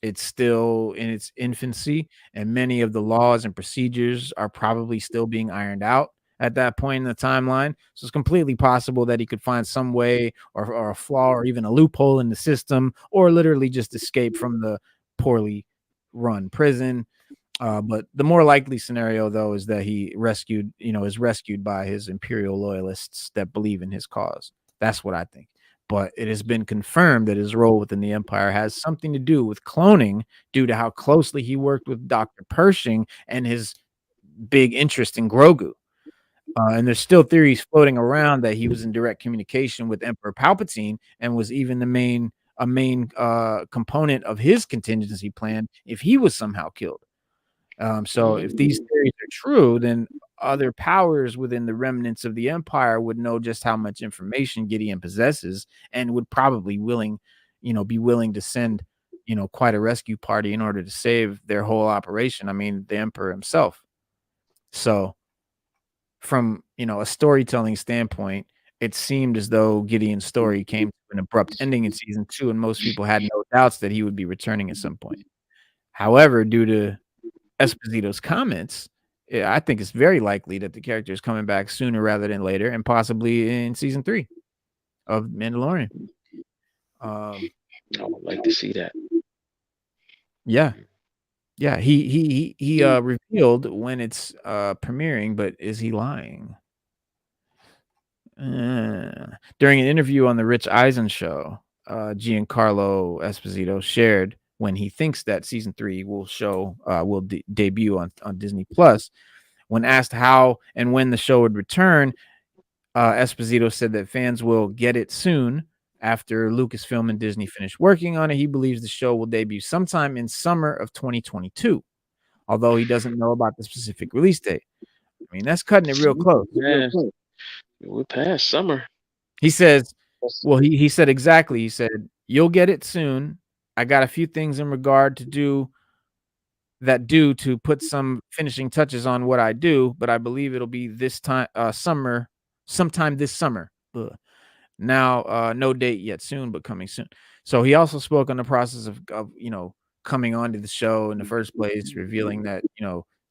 it's still in its infancy, and many of the laws and procedures are probably still being ironed out at that point in the timeline. So it's completely possible that he could find some way or a flaw or even a loophole in the system, or literally just escape from the poorly run prison. But the more likely scenario, though, is that he is rescued by his Imperial loyalists that believe in his cause. That's what I think. but it has been confirmed that his role within the Empire has something to do with cloning due to how closely he worked with Dr. Pershing and his big interest in Grogu. And there's still theories floating around that he was in direct communication with Emperor Palpatine and was even a main component of his contingency plan if he was somehow killed. So if these theories are true, then other powers within the remnants of the Empire would know just how much information Gideon possesses and would probably be willing to send, quite a rescue party in order to save their whole operation. I mean, the Emperor himself. So from, a storytelling standpoint, it seemed as though Gideon's story came to an abrupt ending in season 2, and most people had no doubts that he would be returning at some point. However, due to Esposito's comments, I think it's very likely that the character is coming back sooner rather than later, and possibly in season 3 of Mandalorian. I would like to see that. Yeah. Yeah, he revealed when it's premiering, but is he lying? During an interview on the Rich Eisen show, Giancarlo Esposito shared when he thinks that season 3 will debut on Disney Plus. When asked how and when the show would return, Esposito said that fans will get it soon after Lucasfilm and Disney finish working on it. He believes the show will debut sometime in summer of 2022, although he doesn't know about the specific release date. I mean, that's cutting it real close. Yeah, we're past summer. He says, well, he said exactly. He said, "You'll get it soon. I got a few things in regard to do to put some finishing touches on what I do, but I believe it'll be this time sometime this summer." Ugh. Now, no date yet soon, but coming soon. So he also spoke on the process of coming onto the show in the first place, revealing that,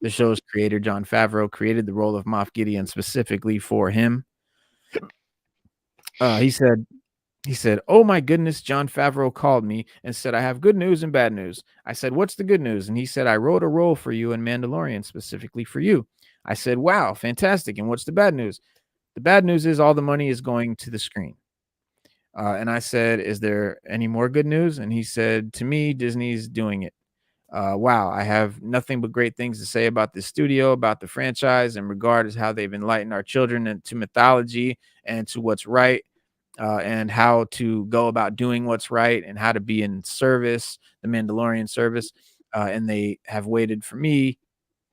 the show's creator, Jon Favreau, created the role of Moff Gideon specifically for him. He said, "Oh my goodness, Jon Favreau called me and said, I have good news and bad news." I said, "What's the good news?" And he said, "I wrote a role for you in Mandalorian specifically for you." I said, "Wow, fantastic. And what's the bad news?" "The bad news is all the money is going to the screen." And I said, "Is there any more good news?" And he said, "To me, Disney's doing it. Wow, I have nothing but great things to say about this studio, about the franchise, in regard as how they've enlightened our children into mythology and to what's right, and how to go about doing what's right and how to be in service, the Mandalorian service. And they have waited for me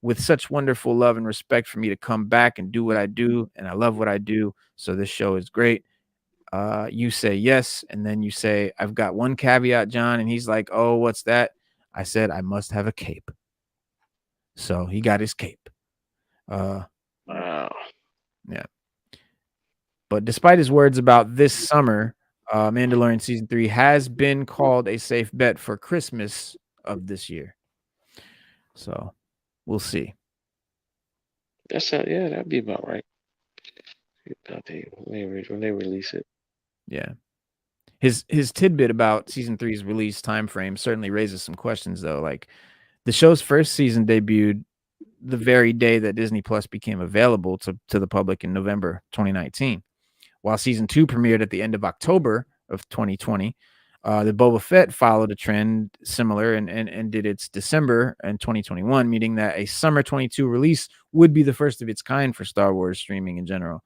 with such wonderful love and respect for me to come back and do what I do. And I love what I do. So this show is great." You say yes, and then you say, "I've got one caveat, John." And he's like, "Oh, what's that?" I said, "I must have a cape." So he got his cape. Wow. Yeah. But despite his words about this summer, Mandalorian season 3 has been called a safe bet for Christmas of this year. So we'll see. That'd be about right. About when they release it. Yeah. His tidbit about season 3's release time frame certainly raises some questions, though. Like, the show's first season debuted the very day that Disney Plus became available to the public in November 2019, while season 2 premiered at the end of October of 2020. The Boba Fett followed a trend similar and did its December in 2021, meaning that a summer 22 release would be the first of its kind for Star Wars streaming in general.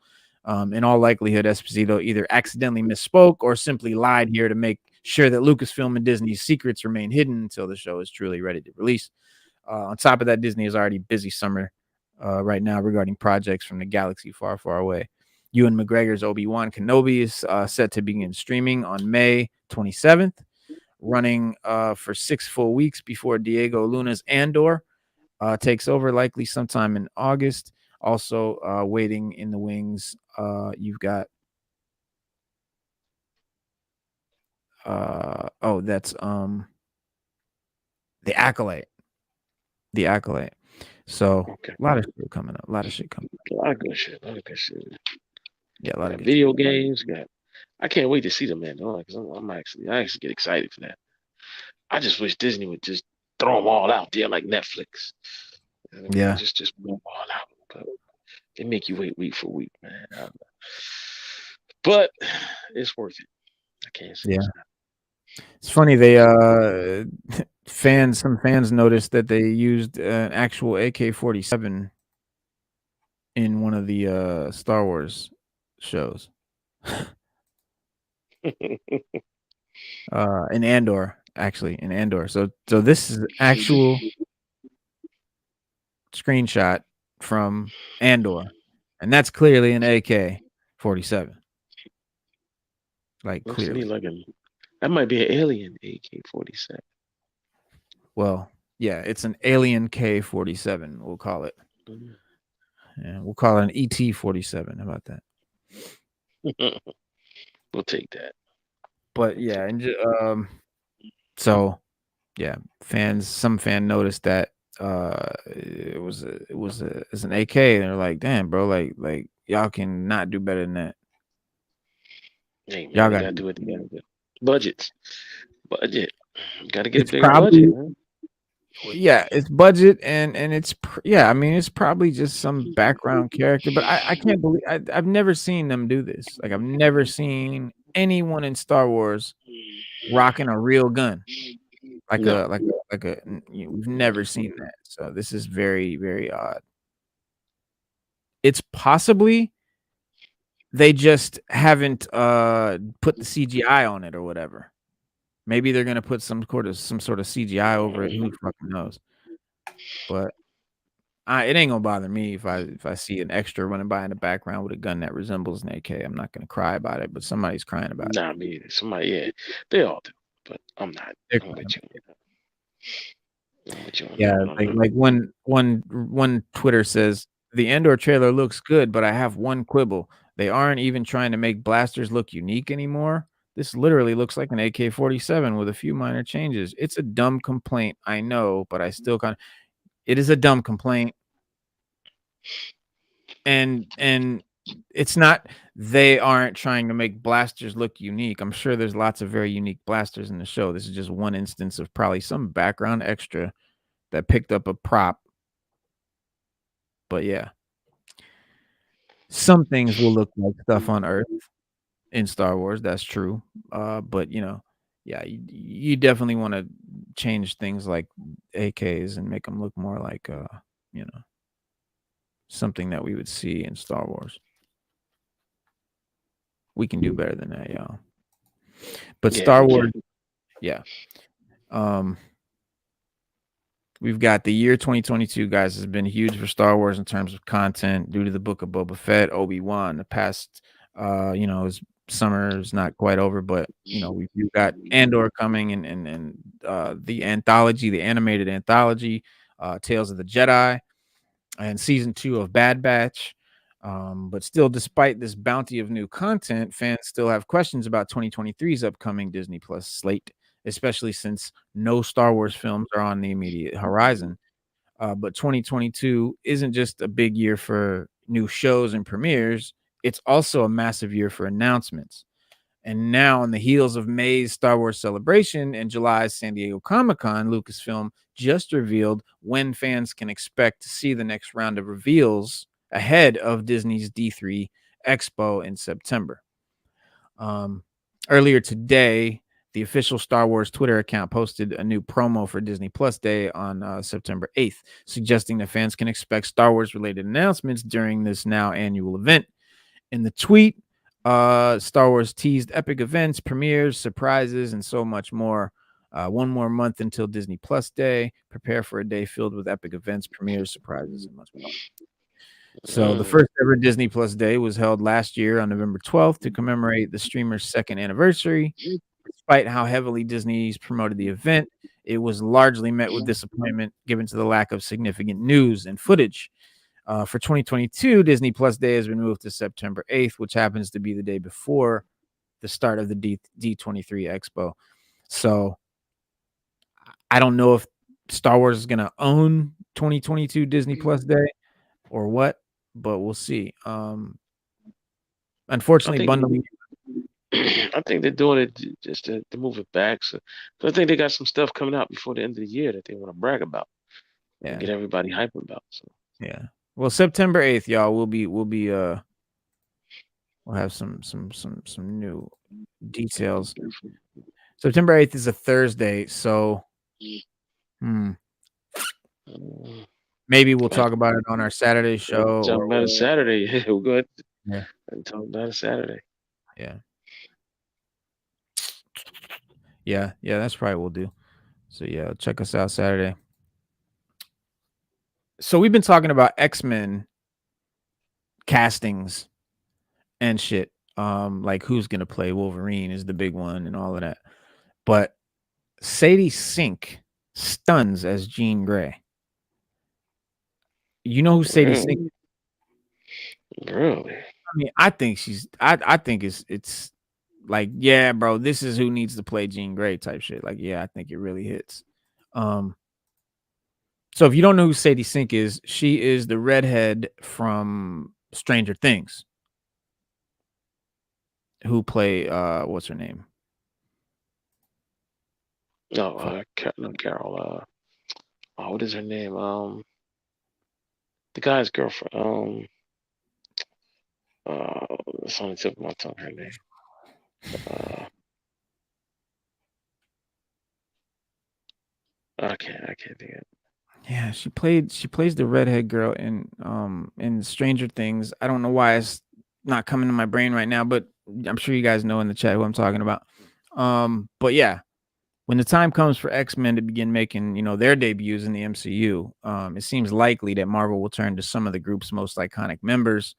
In all likelihood, Esposito either accidentally misspoke or simply lied here to make sure that Lucasfilm and Disney's secrets remain hidden until the show is truly ready to release. On top of that, Disney is already busy summer right now regarding projects from the galaxy far, far away. Ewan McGregor's Obi-Wan Kenobi is set to begin streaming on May 27th, running for 6 full weeks before Diego Luna's Andor takes over, likely sometime in August. Also waiting in the wings, you've got that's The Acolyte. The Acolyte. So Okay. a lot of shit coming up. A lot of shit coming up. A lot of good shit. A lot of good shit. Yeah, a lot of good video games. I can't wait to see them, man. Because I actually get excited for that. I just wish Disney would just throw them all out there like Netflix. You know what I mean? Yeah. Just blow them all out. But they make you wait week for week, man. But it's worth it. can't say it's Yeah. not. It's funny they some fans noticed that they used an actual AK-47 in one of the Star Wars shows. In Andor, actually, in Andor. So this is actual screenshot from Andor, and that's clearly an AK-47. Like, Looks to me clearly. like that might be an alien AK-47. Well, yeah, it's an alien K-47, we'll call it. Mhm. Yeah, we'll call it an ET-47. How about that? We'll take that. But We'll yeah, take and so yeah, some fan noticed that it's an AK, and they're like, "Damn, bro, like y'all can not do better than that. Hey man, Y'all they got gotta do what they gotta do. Budgets. Budget. Gotta get a it's bigger budget, probably man. yeah, it's budget and yeah, I mean it's probably just some background character, but I can't believe I've never seen them do this. Like I've never seen anyone in Star Wars rocking a real gun. Like No. we've never seen that. So this is very, very odd. It's possibly they just haven't put the CGI on it or whatever. Maybe they're gonna put some sort of CGI over it. Who fucking knows? But it ain't gonna bother me if I see an extra running by in the background with a gun that resembles an AK. I'm not gonna cry about it, but somebody's crying about it. Nah, me either. Somebody, yeah, they all do. But I'm not. They're I'm crying with about you on that. I'm with you on Yeah, that one. like one Twitter says, "The Andor trailer looks good, but I have one quibble. They aren't even trying to make blasters look unique anymore. This literally looks like an AK-47 with a few minor changes. It's a dumb complaint, I know, but I still kind of it is a dumb complaint, and it's not they aren't trying to make blasters look unique. I'm sure there's lots of very unique blasters in the show. This is just one instance of probably some background extra that picked up a prop, but yeah. Some things will look like stuff on Earth in Star Wars, that's true, but, yeah, you definitely wanna change things like AKs and make them look more like, you know, something that we would see in Star Wars. We can do better than that, y'all. But Yeah, Star we can. Wars yeah, um we've got the year 2022, guys, has been huge for Star Wars in terms of content due to the Book of Boba Fett, Obi-Wan. The past, is summer is not quite over, but we've got Andor coming and the anthology, the animated anthology, Tales of the Jedi, and season 2 of Bad Batch. But still, despite this bounty of new content, fans still have questions about 2023's upcoming Disney Plus slate, especially since no Star Wars films are on the immediate horizon. But 2022 isn't just a big year for new shows and premieres, it's also a massive year for announcements. And now, on the heels of May's Star Wars Celebration and July's San Diego Comic-Con, Lucasfilm just revealed when fans can expect to see the next round of reveals ahead of Disney's D3 Expo in September. Um, Earlier today, the official Star Wars Twitter account posted a new promo for Disney Plus Day on September 8th, suggesting that fans can expect Star Wars related announcements during this now annual event. In the tweet, Star Wars teased epic events, premieres, surprises, and so much more. One more month until Disney Plus Day. Prepare for a day filled with epic events, premieres, surprises, and much more. So the Mm, first ever Disney Plus Day was held last year on November 12th to commemorate the streamer's second anniversary. Despite how heavily Disney's promoted the event, it was largely met with disappointment given to the lack of significant news and footage. For 2022, Disney Plus Day has been moved to September 8th, which happens to be the day before the start of the D23 Expo. So I don't know if Star Wars is going to own 2022 Disney Plus Day or what, but we'll see. I Unfortunately, think bundling. I think they're doing it just to move it back. So I think they got some stuff coming out before the end of the year that they want to brag about and Yeah, get everybody hyped about. So yeah. Well, September 8th, y'all, we'll be we'll have some new details. September 8th is a Thursday, so hmm, Mm, maybe we'll I talk about it on our Saturday show talk or about it whatever. Saturday. We'll go ahead Yeah, and talk about it Saturday. yeah, yeah. That's probably what we'll do. So yeah, check us out Saturday. So we've been talking about X-Men castings and shit. Like who's gonna play Wolverine is the big one and all of that. But Sadie Sink stuns as Jean Grey. You know who Sadie Sink? Really? Really? I mean, I think I think it's like, yeah, bro, this is who needs to play Jean Grey type shit. Like, yeah, I think it really hits. Um, so if you don't know who Sadie Sink is, she is the redhead from Stranger Things who play what's her name? No, Fuck. No, Carol. What is her name? The guy's girlfriend. Uh, it's on the tip of my tongue. Her name. Uh, I can't think of it. Yeah, she plays the redhead girl in Stranger Things. I don't know why it's not coming to my brain right now, but I'm sure you guys know in the chat who I'm talking about. But yeah, when the time comes for X-Men to begin making, their debuts in the MCU, it seems likely that Marvel will turn to some of the group's most iconic members.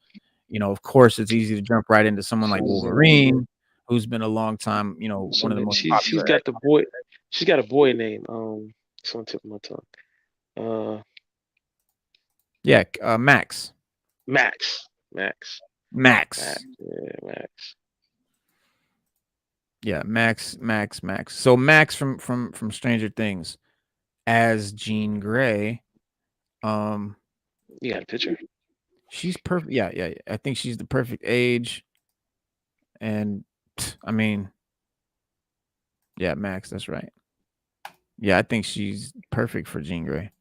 Of course, it's easy to jump right into someone like She's Wolverine, who's been a long time, one of the most she's popular got X. the boy. She's got a boy name. It's on the tip of my tongue. Yeah, Max. Max. Max. Max. Max. Yeah, Max. Yeah, Max. So Max from Stranger Things as Jean Grey. Um, You got a picture? she's perfect. Yeah. I think she's the perfect age. And I mean, yeah, Max, that's right. Yeah, I think she's perfect for Jean Grey.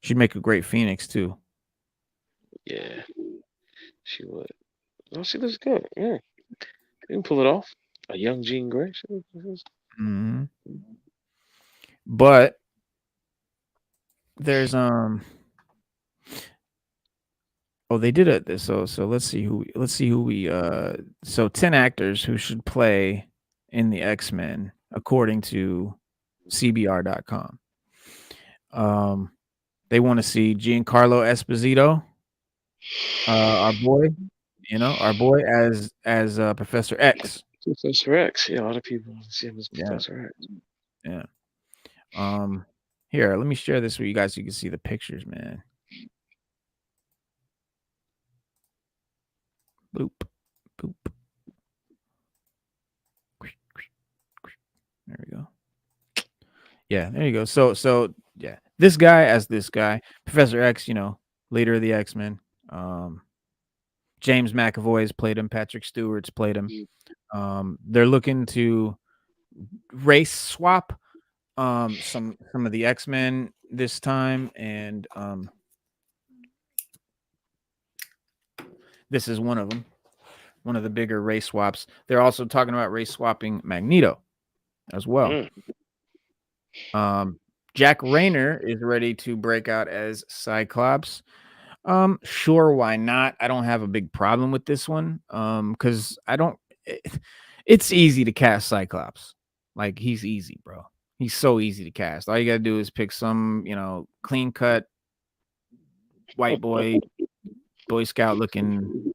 She'd make a great Phoenix too. Yeah, she would. Oh, she looks good. Yeah, you can pull it off. A young Jean Grey. Hmm. But there's oh, they did it. So let's see who we so 10 actors who should play in the X-Men according to CBR.com. Um, they want to see Giancarlo Esposito, our boy, as Professor X. Professor X. Yeah, a lot of people see him as Yeah, Professor X. yeah. Here, let me share this with you guys so you can see the pictures, man. Boop, boop. There we go. Yeah, there you go. So yeah, this guy, Professor X, leader of the X-Men. James McAvoy has played him. Patrick Stewart's played him. They're looking to race swap some of the X-Men this time, and this is one of them, one of the bigger race swaps. They're also talking about race swapping Magneto as well. Mm. Jack Rayner is ready to break out as Cyclops. Sure, why not? I don't have a big problem with this one. Because it's easy to cast Cyclops. Like, he's easy, bro. He's so easy to cast. All you gotta do is pick some, clean cut white boy, Boy Scout looking,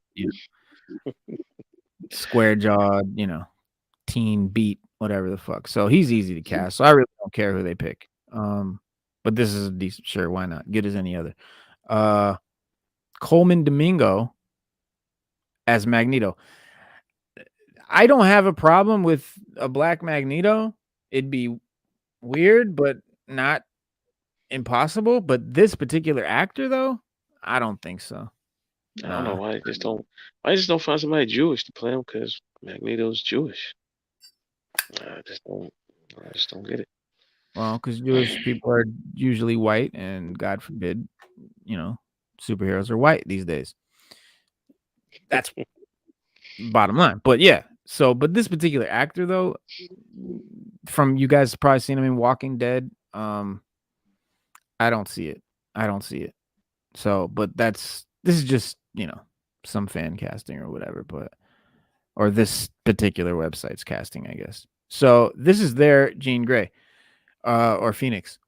square jawed, teen beat, whatever the fuck. So he's easy to cast. So I really don't care who they pick. But this is a decent, sure, why not? Good as any other. Coleman Domingo as Magneto. I don't have a problem with a black Magneto. It'd be weird, but not impossible. But this particular actor, though, I don't think so. I don't know Nah. why they just don't. Why just don't find somebody Jewish to play him? Because Magneto's Jewish. I just don't. I just don't get it. Well, because Jewish people are usually white, and God forbid, superheroes are white these days. That's bottom line. But yeah, so but this particular actor though, from you guys probably seen him in Walking Dead. I don't see it. I don't see it. So, but this is just, some fan casting or whatever, but or this particular website's casting, I guess. So this is their Jean Grey, or Phoenix.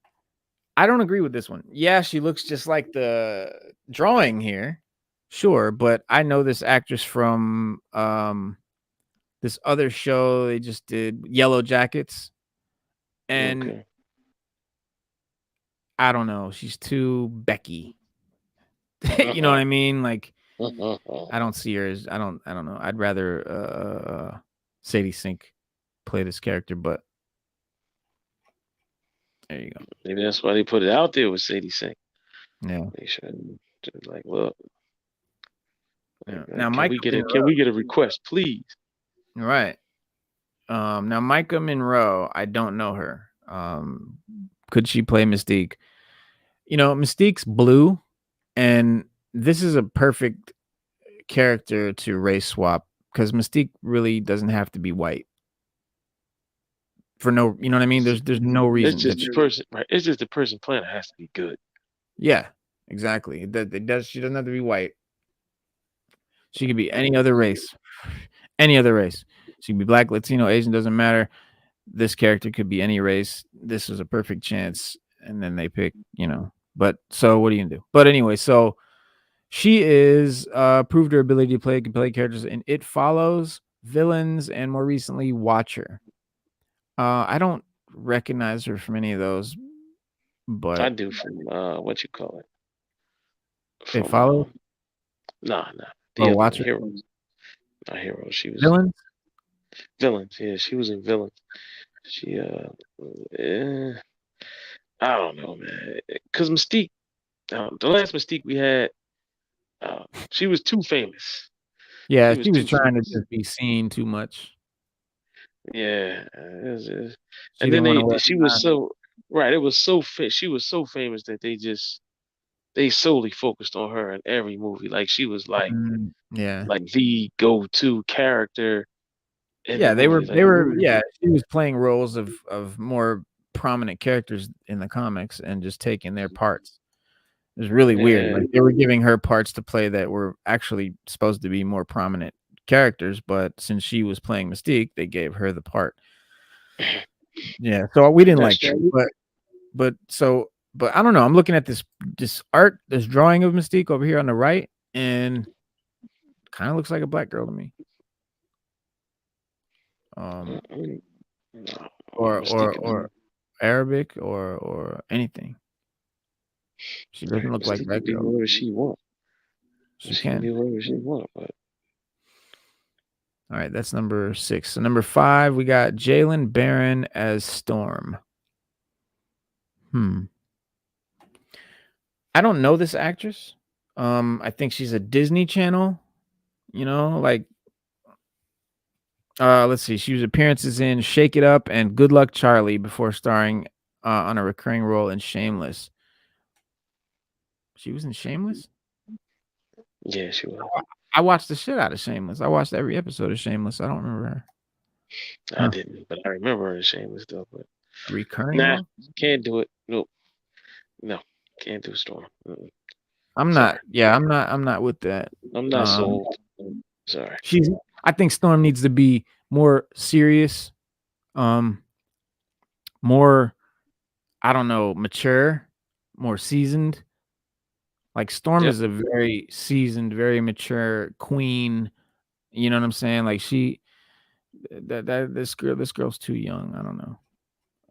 I don't agree with this one. Yeah, she looks just like the drawing here. Sure, but I know this actress from this other show they just did, Yellow Jackets, and Okay. I don't know, she's too Becky. You know what I mean? Like I don't see her as I don't know. I'd rather Sadie Sink play this character, but there you go. Maybe that's why they put it out there with Sadie Sink. Yeah. They should like look. Yeah. Like, Now can Micah we get a request, please? right. Now Micah Monroe, I don't know her. Could she play Mystique? Mystique's blue, and this is a perfect character to race swap because Mystique really doesn't have to be white for no, you know what I mean? There's no It's reason just that the person, right? It's just the person playing it has to be good. yeah, exactly. She doesn't have to be white. She could be any other race. Any other race. She could be black, Latino, Asian, doesn't matter. This character could be any race. This was a perfect chance. And then they pick, But so what are you gonna do? But anyway, so she is proved her ability to play characters in It Follows, Villains, and more recently Watcher. I don't recognize her from any of those, I but do from what you call it It from Follows nah the or other one, Watcher. Heroes, not Heroes. She was Villains. Villains. Yeah, she was in Villains. She eh, I don't know, man. Cause Mystique, the last Mystique we had, she was too famous. Yeah, She was she was too trying to famous. just be seen too much. Yeah, She and then didn't want to wear she was so right. It was so fit. She was so famous that they solely focused on her in every movie. Like she was yeah. like the go-to character in the Yeah, movie. they Like were yeah, she was playing roles of more prominent characters in the comics and just taking their parts. It was really weird. yeah, Like they were giving her parts to play that were actually supposed to be more prominent characters, but since she was playing Mystique, they gave her the part. Yeah, so we didn't that's like that. true. But I don't know. I'm looking at this art, this drawing of Mystique over here on the right, and kind of looks like a black girl to me. Mm-mm. No, Or Mystique or could or be Arabic or anything. She doesn't right. look like Mystique that could be girl. whatever she want. She She can be can. whatever she want. But All right, that's number 6. So number 5, we got Jalen Barron as Storm. I don't know this actress. I think she's a Disney Channel. Like let's see. She was appearances in Shake It Up and Good Luck Charlie before starring on a recurring role in Shameless. She was in Shameless? yeah, she was. I watched the shit out of Shameless. I watched every episode of Shameless. I don't remember her. I Huh. didn't, but I remember her in Shameless though. But A recurring nah, role? can't do it. Nope, no, can't do Storm. Mm-mm. I'm Sorry, not. Yeah, I'm not with that. I'm not sold. Sorry. She's I think Storm needs to be more serious, um, more I don't know, mature, more seasoned. Like Storm Yep. is a very seasoned, very mature queen. You know what I'm saying? Like this girl's too young. I don't know.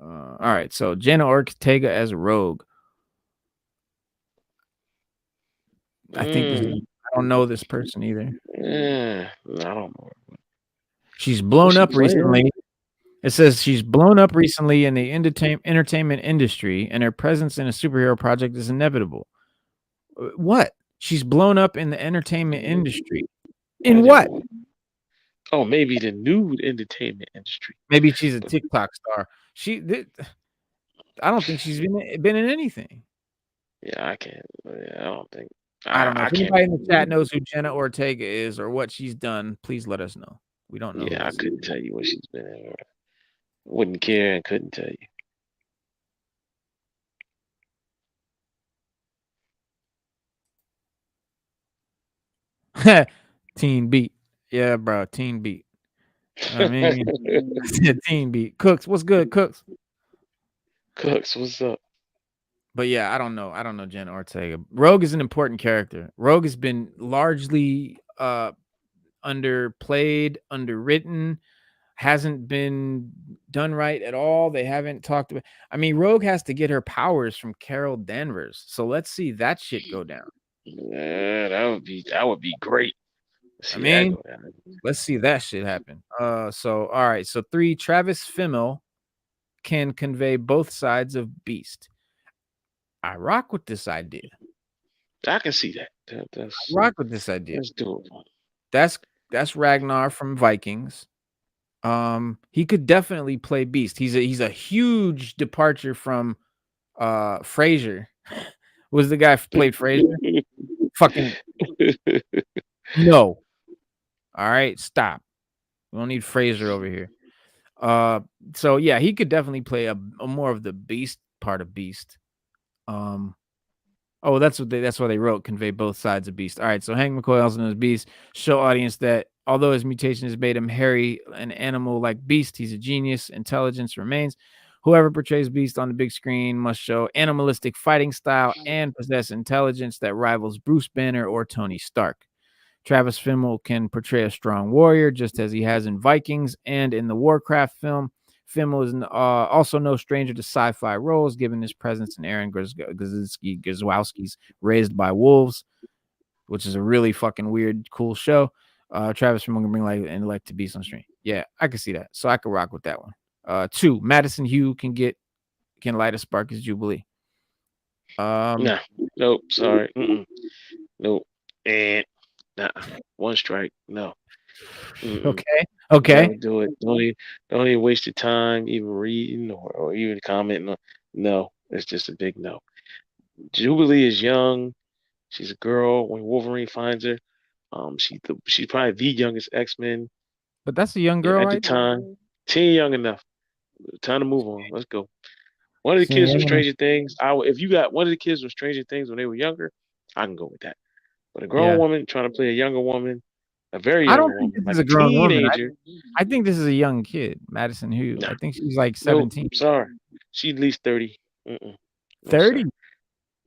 All right, so Jenna Ortega as Rogue. I think this is. Mm, I don't know this person either. I don't know. She's Was blown she up playing? recently. It says she's blown up recently in the entertainment industry, and her presence in a superhero project is inevitable. What? She's blown up in the entertainment industry. I In what? didn't. Oh, maybe the nude entertainment industry. Maybe she's a But TikTok star. I don't think she's been in anything. yeah, I can't. Yeah, I don't think. I don't know. I If can't anybody in the believe chat it. knows who Jenna Ortega is or what she's done, please let us know. We don't know who Yeah, I this couldn't tell you what she's been in. Wouldn't care and couldn't tell you. is. Teen Beat. Yeah, bro. Teen Beat. I mean, Teen Beat. Cooks, what's good, Cooks? Cooks, what's up? But yeah, I don't know. I don't know Jenna Ortega. Rogue is an important character. Rogue has been largely underplayed, underwritten, hasn't been done right at all. They haven't talked about. I mean, Rogue has to get her powers from Carol Danvers. So let's see that shit go down. Yeah, that would be great. I See that mean, go down. let's see that shit happen. So all right. So 3, Travis Fimmel can convey both sides of Beast. I rock with this idea. I can see that. I rock with this idea. That's doable. That's that's Ragnar from Vikings. He could definitely play Beast. He's a huge departure from Frasier. Was the guy played Frasier? Fucking no. All right, stop. We don't need Frasier over here. So yeah, he could definitely play a more of the Beast part of Beast. Oh, that's why they wrote convey both sides of Beast. All right, so Hank McCoy, also known as Beast, show audience that although his mutation has made him hairy, an animal like Beast, he's a genius. Intelligence remains. Whoever portrays Beast on the big screen must show animalistic fighting style and possess intelligence that rivals Bruce Banner or Tony Stark. Travis Fimmel can portray a strong warrior, just as he has in Vikings and in the Warcraft film. Fimmel is also no stranger to sci-fi roles, given his presence in Aaron Grzowski's Raised by Wolves, which is a really fucking weird, cool show. Travis Fimmel can bring light and intellect to Beast on screen. Yeah, I can see that. So I could rock with that one. 2, Madison Hugh can light a spark as Jubilee. Nah, nope, sorry. Nope. And nah. One strike. No. Okay. Never do it. Don't even waste your time even reading or even commenting. No, it's just a big no. Jubilee is young. She's a girl. When Wolverine finds her, she's probably the youngest X-Men But that's a young girl, at the right? time. Teen young enough. Time to move on. Let's go. One of the See, kids from Stranger Things. If you got one of the kids from Stranger Things when they were younger, I can go with that. But a grown yeah. woman trying to play a younger woman, a very I younger don't think woman, this is like a a grown woman. teenager. I think this is a young kid, Madison Hugh. Nah, I think she's like nope. 17. Sorry, she's at least 30. No, 30? sir.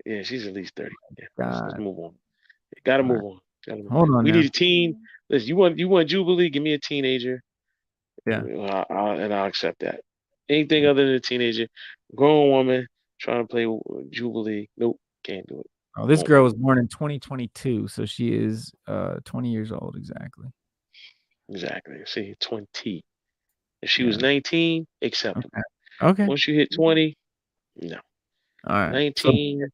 Yeah, she's at least 30. Yeah, let's God. move on. Gotta All right. move on. Gotta move. Hold on We need now. a teen. Listen, you want Jubilee? Give me a teenager, Yeah. and I'll accept that. Anything other than a teenager, grown woman trying to play Jubilee, nope, can't do it. Oh, this Won't girl was do born in 2022, so she is 20 years old exactly. it. Exactly. See, 20. If she was Yeah. 19, acceptable. Okay. Once you hit 20, no. All right. 19,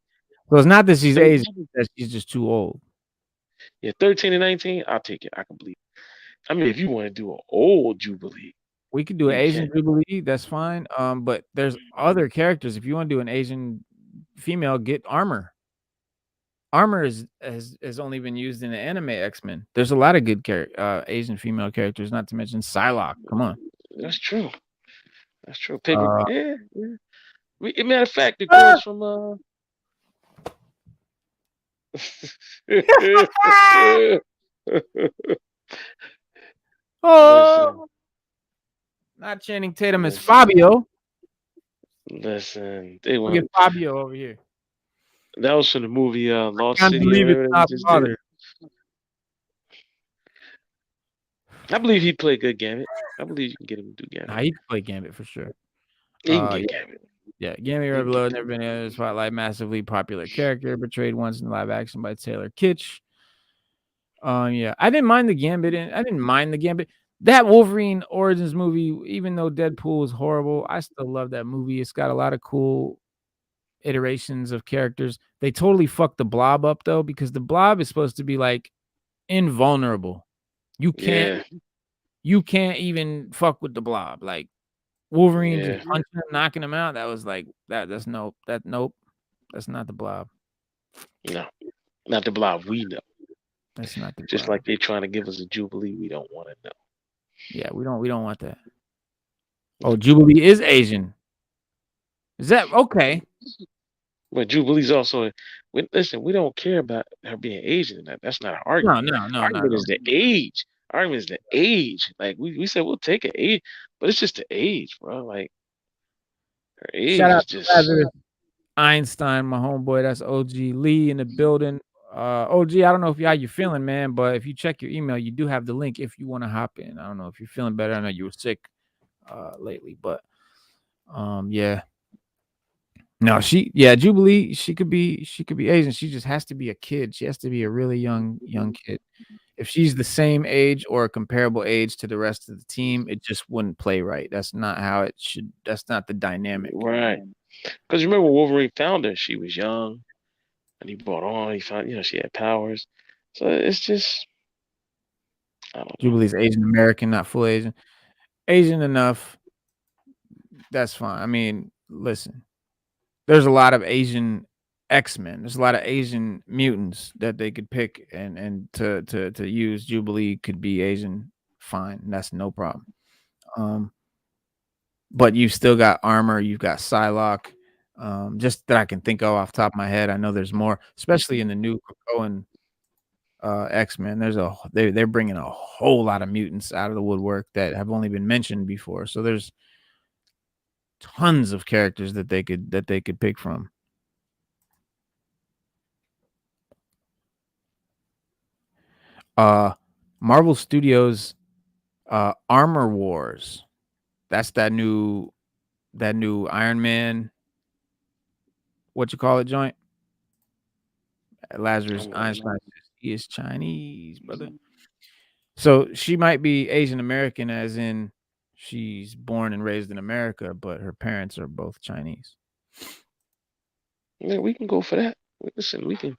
So it's not that she's 13, Asian, it's that she's just too old. yeah, 13 and 19, I'll take it. I can believe. I mean, if you want to do an old Jubilee, We could do an you Asian can. Jubilee, that's fine. But there's other characters. If you want to do an Asian female, get Armor. Armor has only been used in the anime X-Men. There's a lot of good Asian female characters, not to mention Psylocke. Come on. That's true. That's true. Paper. Uh, Yeah. Matter of fact, the girls from listen, oh, not Channing Tatum is listen, Fabio. listen. They Look want at Fabio over here. that was from the movie Lost Can't City or believe it's whatever that we not just did. father. I believe he played good Gambit. I believe you can get him to do Gambit. Nah, he can play Gambit for sure. He can get Gambit. Yeah, Gambit Rebel never been in the spotlight. Massively popular character, portrayed once in live action by Taylor Kitsch. Yeah, I didn't mind the Gambit. That Wolverine Origins movie, even though Deadpool was horrible, I still love that movie. It's got a lot of cool iterations of characters. They totally fucked the Blob up though, because the Blob is supposed to be like invulnerable. You can't even fuck with the Blob. Like Wolverine just punching him, knocking him out. That was like that's nope. That's not the Blob. No. Not the blob we know. That's not the Just blob. like they're trying to give us a Jubilee, we don't want to know. Yeah, we don't want that. No. Oh, Jubilee is Asian. Is that okay? But Jubilee's also. Listen, we don't care about her being Asian. That's not our No, argument. no, no, not Argument at is all. the age. Argument is the age. Like we said, we'll take an age, but it's just the age, bro. Like her Shout age out is to just. Lazarus Einstein, my homeboy. That's OG Lee in the building. OG, I don't know how you're feeling, man, but if you check your email, you do have the link if you want to hop in. I don't know if you're feeling better. I know you were sick lately, but yeah. No, Jubilee, she could be Asian. She just has to be a kid. She has to be a really young kid. If she's the same age or a comparable age to the rest of the team, it just wouldn't play right. That's not how it should. That's not the dynamic. Right. Because remember, Wolverine found her. She was young, and he brought on. He found, she had powers. So it's just, I don't know. Jubilee's Asian American, not full Asian. Asian enough. That's fine. I mean, listen, there's a lot of Asian X-Men. There's a lot of Asian mutants that they could pick and to use. Jubilee could be Asian. Fine, that's no problem. But you've still got Armor. You've got Psylocke. Just that I can think of off the top of my head. I know there's more, especially in the new Krakoan X-Men. They're bringing a whole lot of mutants out of the woodwork that have only been mentioned before. So there's tons of characters that they could pick from. Marvel Studios Armor Wars. That's that new Iron Man. What you call it, joint? Lazarus Einstein says he is Chinese, brother. So she might be Asian American, as in she's born and raised in America, but her parents are both Chinese. Yeah, we can go for that. Listen, we can.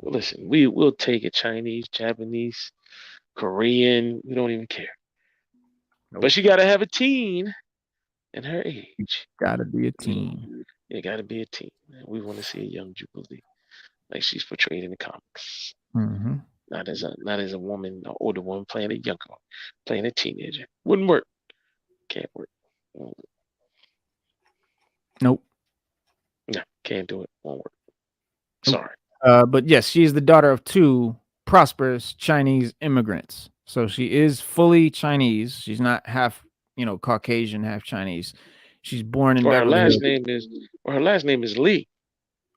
Listen, we'll take it. Chinese, Japanese, Korean. We don't even care. Nope. But she got to have a teen in her age. Gotta be a teen. It got to be a teen. We want to see a young Jubilee, like she's portrayed in the comics. Mm-hmm. Not as a woman, an older woman playing a younger one, playing a teenager. Wouldn't work. Can't work. Nope. No, can't do it. Won't work. Nope. Sorry. But yes, she is the daughter of two prosperous Chinese immigrants. So she is fully Chinese. She's not half, Caucasian, half Chinese. She's born in Or her Beverly Hills. her last name is Lee.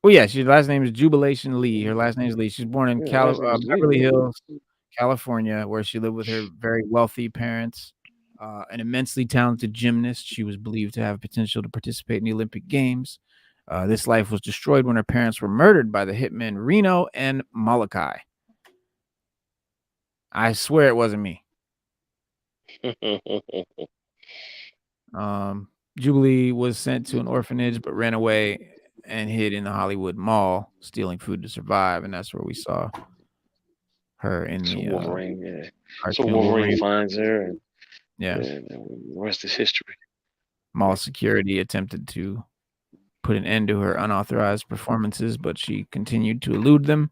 Oh yeah, her last name is Jubilation Lee. Her last name is Lee. She's born in Beverly Hills, California, where she lived with her very wealthy parents. An immensely talented gymnast, she was believed to have potential to participate in the Olympic Games. This life was destroyed when her parents were murdered by the hitmen Reno and Molokai. I swear it wasn't me. Jubilee was sent to an orphanage but ran away and hid in the Hollywood Mall, stealing food to survive, and that's where we saw her in the Wolverine. Yeah. So cartoon. Wolverine finds her, and the rest is history. Mall security attempted to put an end to her unauthorized performances, but she continued to elude them.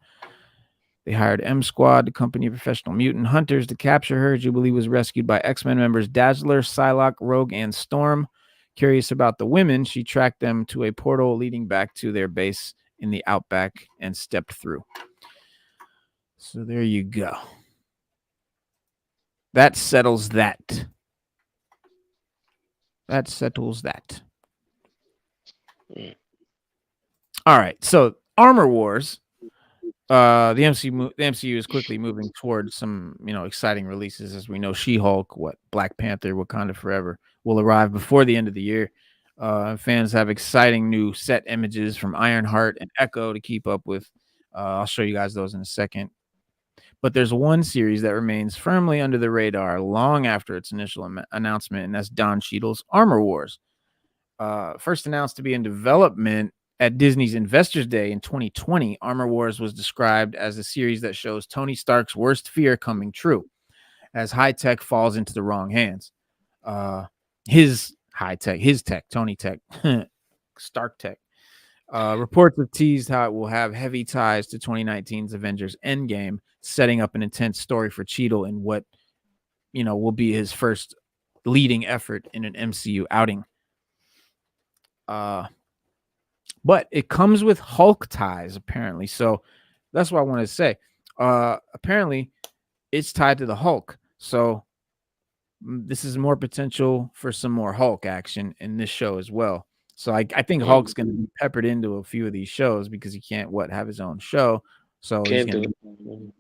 They hired M Squad, the company of professional mutant hunters, to capture her. Jubilee was rescued by X-Men members Dazzler, Psylocke, Rogue, and Storm. Curious about the women, she tracked them to a portal leading back to their base in the outback and stepped through. So there you go. That settles that. That settles that. All right. So Armor Wars. The MCU is quickly moving towards some, exciting releases. As we know, She-Hulk, Black Panther, Wakanda Forever will arrive before the end of the year. Fans have exciting new set images from Ironheart and Echo to keep up with. I'll show you guys those in a second. But there's one series that remains firmly under the radar long after its initial announcement, and that's Don Cheadle's Armor Wars. First announced to be in development at Disney's Investors Day in 2020, Armor Wars was described as a series that shows Tony Stark's worst fear coming true as high tech falls into the wrong hands. His tech, Tony Tech, Stark Tech, Reports have teased how it will have heavy ties to 2019's Avengers Endgame, setting up an intense story for Cheadle in what will be his first leading effort in an MCU outing. But it comes with Hulk ties, apparently. So that's what I wanted to say. Apparently, it's tied to the Hulk. So this is more potential for some more Hulk action in this show as well. So I think Hulk's going to be peppered into a few of these shows because he can't have his own show. So he's Can't going do to it.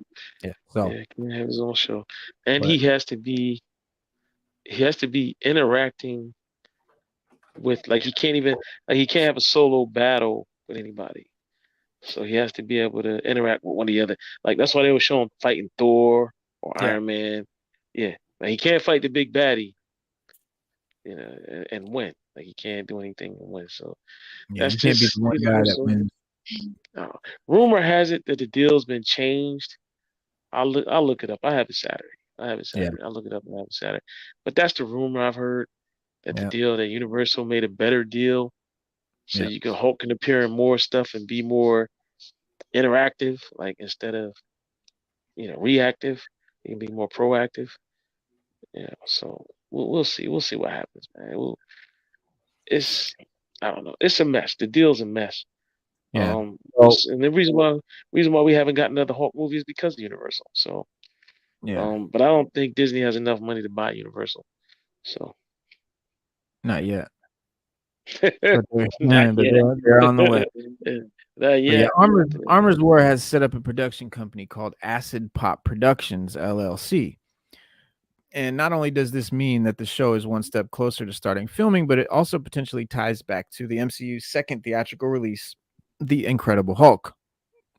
yeah. So Yeah, he can have his own show, and but he has to be interacting with, like, he can't have a solo battle with anybody. So he has to be able to interact with one of the other. Like, that's why they were showing fighting Thor or yeah, Iron Man. Yeah, like, he can't fight the big baddie, and win. Like, he can't do anything and win. So yeah, that's he can't be just the one guy that universal. wins. Rumor has it that the deal's been changed. I'll look it up. I have it Saturday. I have it Yeah, Saturday. I'll look it up and have it Saturday. But that's the rumor I've heard, that yeah, Universal made a better deal, so yeah, you can Hulk can appear in more stuff and be more interactive, like, instead of reactive, he can be more proactive. So we'll see. We'll see what happens, man. It's I don't know. It's a mess. The deal's a mess. yeah. So And the reason why we haven't gotten another Hulk movie is because of Universal. So, yeah, but I don't think Disney has enough money to buy Universal. So, not yet, but not yet. they're on the way. Not But yeah, yet. Armor's War has set up a production company called Acid Pop Productions LLC. And not only does this mean that the show is one step closer to starting filming, but it also potentially ties back to the MCU's second theatrical release, The Incredible Hulk,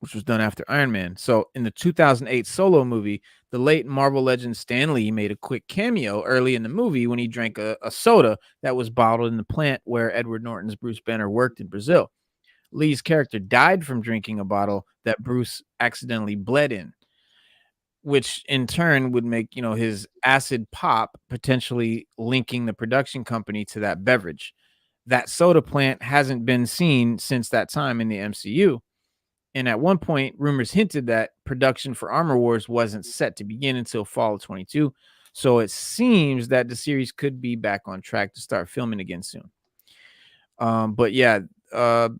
which was done after Iron Man. So in the 2008 Solo movie, the late Marvel legend Stan Lee made a quick cameo early in the movie when he drank a soda that was bottled in the plant where Edward Norton's Bruce Banner worked in Brazil. Lee's character died from drinking a bottle that Bruce accidentally bled in, which in turn would make his acid pop, potentially linking the production company to that beverage. That soda plant hasn't been seen since that time in the MCU. And at one point, rumors hinted that production for Armor Wars wasn't set to begin until fall of 22. So it seems that the series could be back on track to start filming again soon. But yeah, although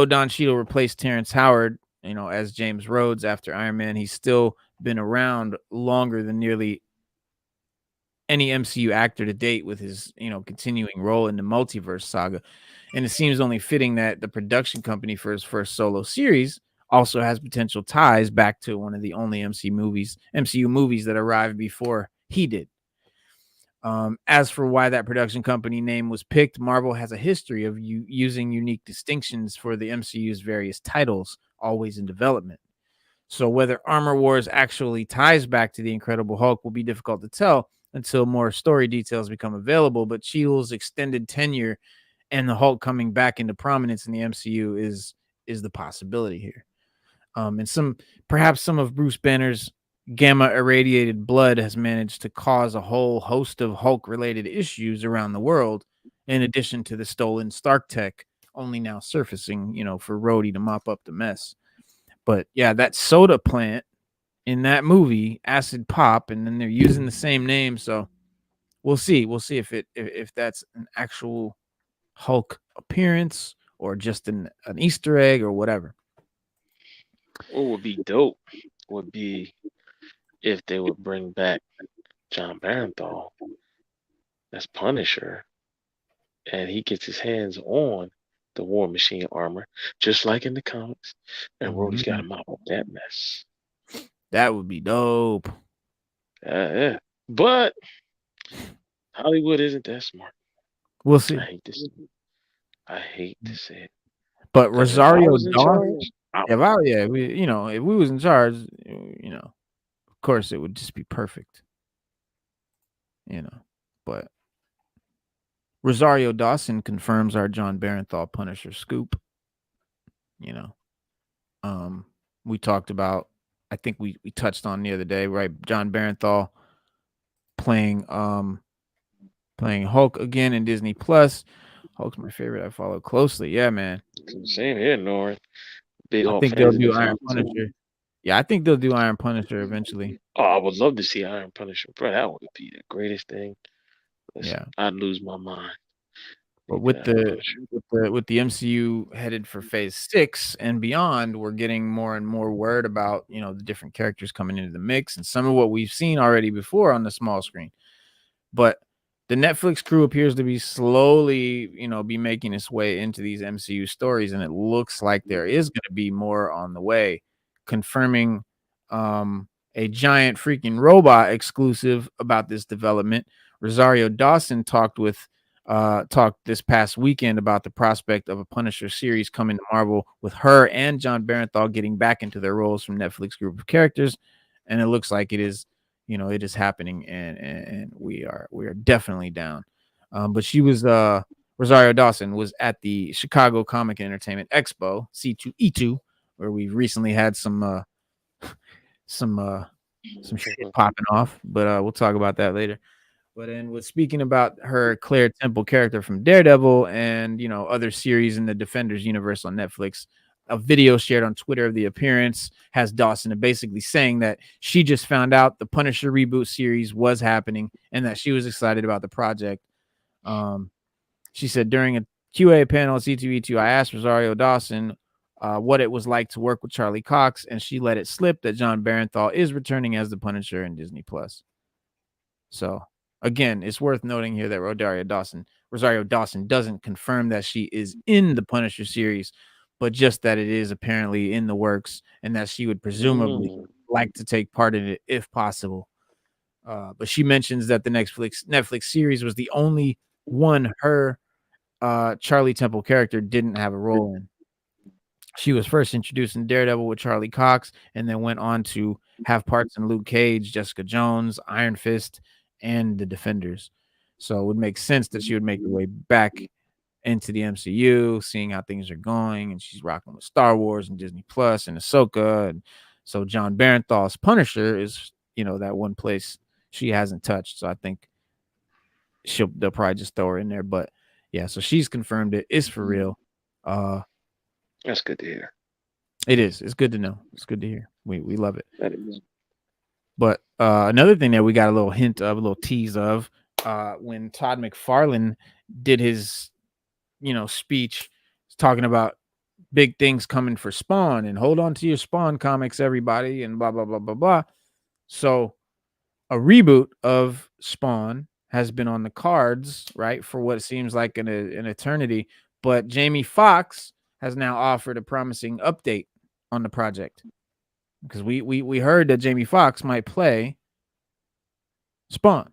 Don Cheadle replaced Terrence Howard, as James Rhodes after Iron Man, he's still been around longer than nearly any MCU actor to date with his, continuing role in the multiverse saga. And it seems only fitting that the production company for his first solo series also has potential ties back to one of the only MCU movies that arrived before he did. As for why that production company name was picked, Marvel has a history of using unique distinctions for the MCU's various titles, always in development. So whether Armor Wars actually ties back to the Incredible Hulk will be difficult to tell until more story details become available. But Cheadle's extended tenure and the Hulk coming back into prominence in the MCU is the possibility here. And perhaps some of Bruce Banner's gamma irradiated blood has managed to cause a whole host of Hulk related issues around the world, in addition to the stolen Stark tech only now surfacing, for Rhodey to mop up the mess. But yeah, that soda plant in that movie, Acid Pop, and then they're using the same name. So we'll see. We'll see if that's an actual Hulk appearance or just an Easter egg or whatever. What would be dope would be if they would bring back John Barenthal as Punisher, and he gets his hands on the War Machine armor, just like in the comics, and Rhodey's got to mop up that mess. That would be dope. Yeah. But Hollywood isn't that smart. We'll see. I hate to say it. But Because if I Rosario was in Dawson, charge, if we was in charge, of course it would just be perfect. But Rosario Dawson confirms our John Barenthal Punisher scoop. We talked about, I think we touched on the other day, right? John Barenthal playing Hulk again in Disney Plus. Hulk's my favorite. I follow closely. Yeah, man. Same here, North. Big I Hulk think they'll fans in do the Iron family too. Punisher. Yeah, I think they'll do Iron Punisher eventually. Oh, I would love to see Iron Punisher, bro. That would be the greatest thing. Listen, Yeah. I'd lose my mind. But They did with Iron the Punisher. with the MCU headed for phase 6 and beyond, we're getting more and more word about, the different characters coming into the mix and some of what we've seen already before on the small screen. But the Netflix crew appears to be slowly, be making its way into these MCU stories, and it looks like there is going to be more on the way, confirming a giant freaking robot exclusive about this development. Rosario Dawson talked this past weekend about the prospect of a Punisher series coming to Marvel with her and John Barenthal getting back into their roles from Netflix group of characters, and it looks like it is happening, and we are definitely down. But she was Rosario Dawson was at the Chicago Comic and Entertainment Expo C2E2, where we recently had some shit popping off, but we'll talk about that later. But then with speaking about her Claire Temple character from Daredevil and other series in the Defenders universe on Netflix, a video shared on Twitter of the appearance has Dawson basically saying that she just found out the Punisher reboot series was happening and that she was excited about the project. She said during a QA panel at C2E2, I asked Rosario Dawson what it was like to work with Charlie Cox, and she let it slip that John Barenthal is returning as the Punisher in Disney Plus. So again, it's worth noting here that Rosario Dawson doesn't confirm that she is in the Punisher series, but just that it is apparently in the works and that she would presumably Mm. like to take part in it if possible. But she mentions that the Netflix series was the only one her Charlie Temple character didn't have a role in. She was first introduced in Daredevil with Charlie Cox and then went on to have parts in Luke Cage, Jessica Jones, Iron Fist, and the Defenders. So it would make sense that she would make her way back into the MCU, seeing how things are going, and she's rocking with Star Wars and Disney Plus and Ahsoka. And so John Barenthal's Punisher is, that one place she hasn't touched. So I think they'll probably just throw her in there. But yeah, so she's confirmed it. It's for real. That's good to hear. It is. It's good to know. It's good to hear. We love it. That is. But another thing that we got a little hint of, a little tease of, when Todd McFarlane did his, speech talking about big things coming for Spawn and hold on to your Spawn comics, everybody, and blah, blah, blah, blah, blah. So a reboot of Spawn has been on the cards, right, for what seems like an eternity. But Jamie Foxx has now offered a promising update on the project, because we heard that Jamie Foxx might play Spawn.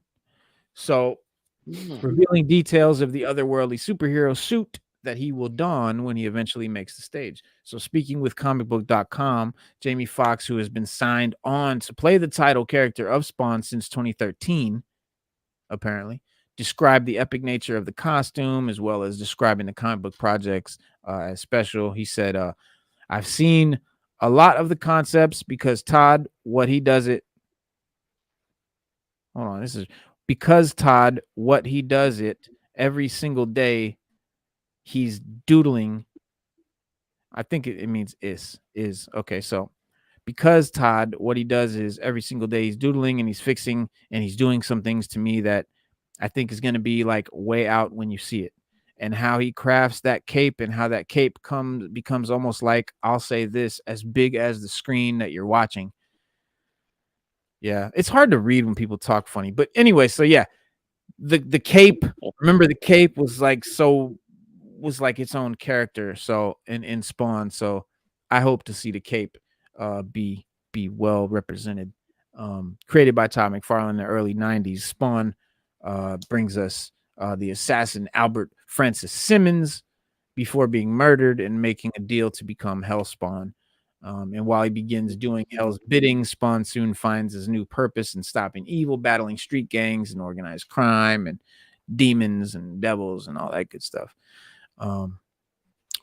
So revealing details of the otherworldly superhero suit that he will don when he eventually makes the stage. So speaking with comicbook.com, Jamie Foxx, who has been signed on to play the title character of Spawn since 2013, apparently, described the epic nature of the costume as well as describing the comic book projects as special. He said, I've seen a lot of the concepts because Todd, what he does it. Hold on, this is because Todd, what he does it every single day. He's doodling. I think it means is okay. So because Todd, what he does is every single day he's doodling and he's fixing and he's doing some things to me that I think is going to be like way out when you see it. And how he crafts that cape and how that cape becomes almost like, I'll say this, as big as the screen that you're watching. Yeah, it's hard to read when people talk funny. But anyway, so yeah, the cape, remember the cape was like its own character. So in Spawn. So I hope to see the cape be well represented. Created by Todd McFarlane in the early 90s, Spawn brings us the assassin Albert Francis Simmons before being murdered and making a deal to become Hellspawn. And while he begins doing Hell's bidding, Spawn soon finds his new purpose in stopping evil, battling street gangs and organized crime and demons and devils and all that good stuff.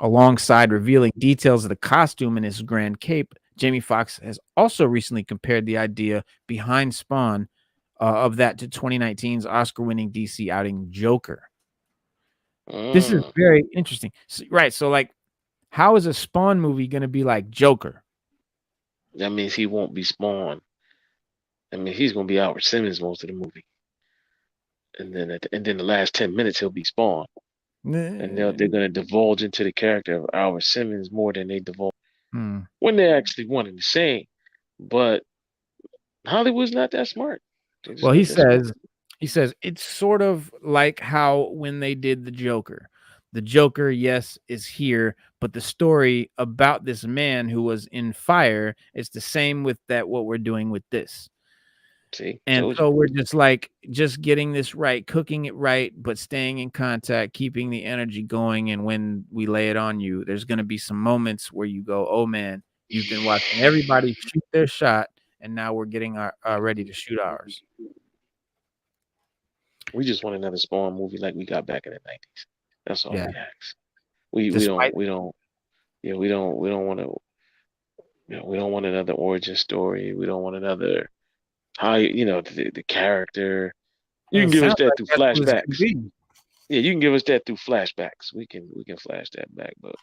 Alongside revealing details of the costume and his grand cape, Jamie Foxx has also recently compared the idea behind Spawn of that to 2019's Oscar-winning DC outing Joker. This is Mm. very interesting. Right, so, like, how is a Spawn movie gonna be like Joker? That means he won't be Spawn. I mean, he's gonna be Albert Simmons most of the movie, and then the last 10 minutes he'll be Spawn, and they're Nah. gonna divulge into the character of Albert Simmons more than they divulge Hmm. when they're actually one and the same. But Hollywood's not that smart. They're just Well, not that smart. he says it's sort of like how when they did the Joker. The Joker, yes, is here, but the story about this man who was in fire is the same with that what we're doing with this. See, And told you. so we're just like just getting this right, cooking it right, but staying in contact, keeping the energy going. And when we lay it on you, there's going to be some moments where you go, "Oh man, you've been watching everybody shoot their shot, and now we're getting our ready to shoot ours." We just want another Spawn movie like we got back in the 90s. That's all Yeah, we ask. We don't despite we don't yeah we don't want to we don't want another origin story. We don't want another how the character. You and can it give us sounds that like through that's what it's going to flashbacks. be. Yeah, you can give us that through flashbacks. We can flash that back, but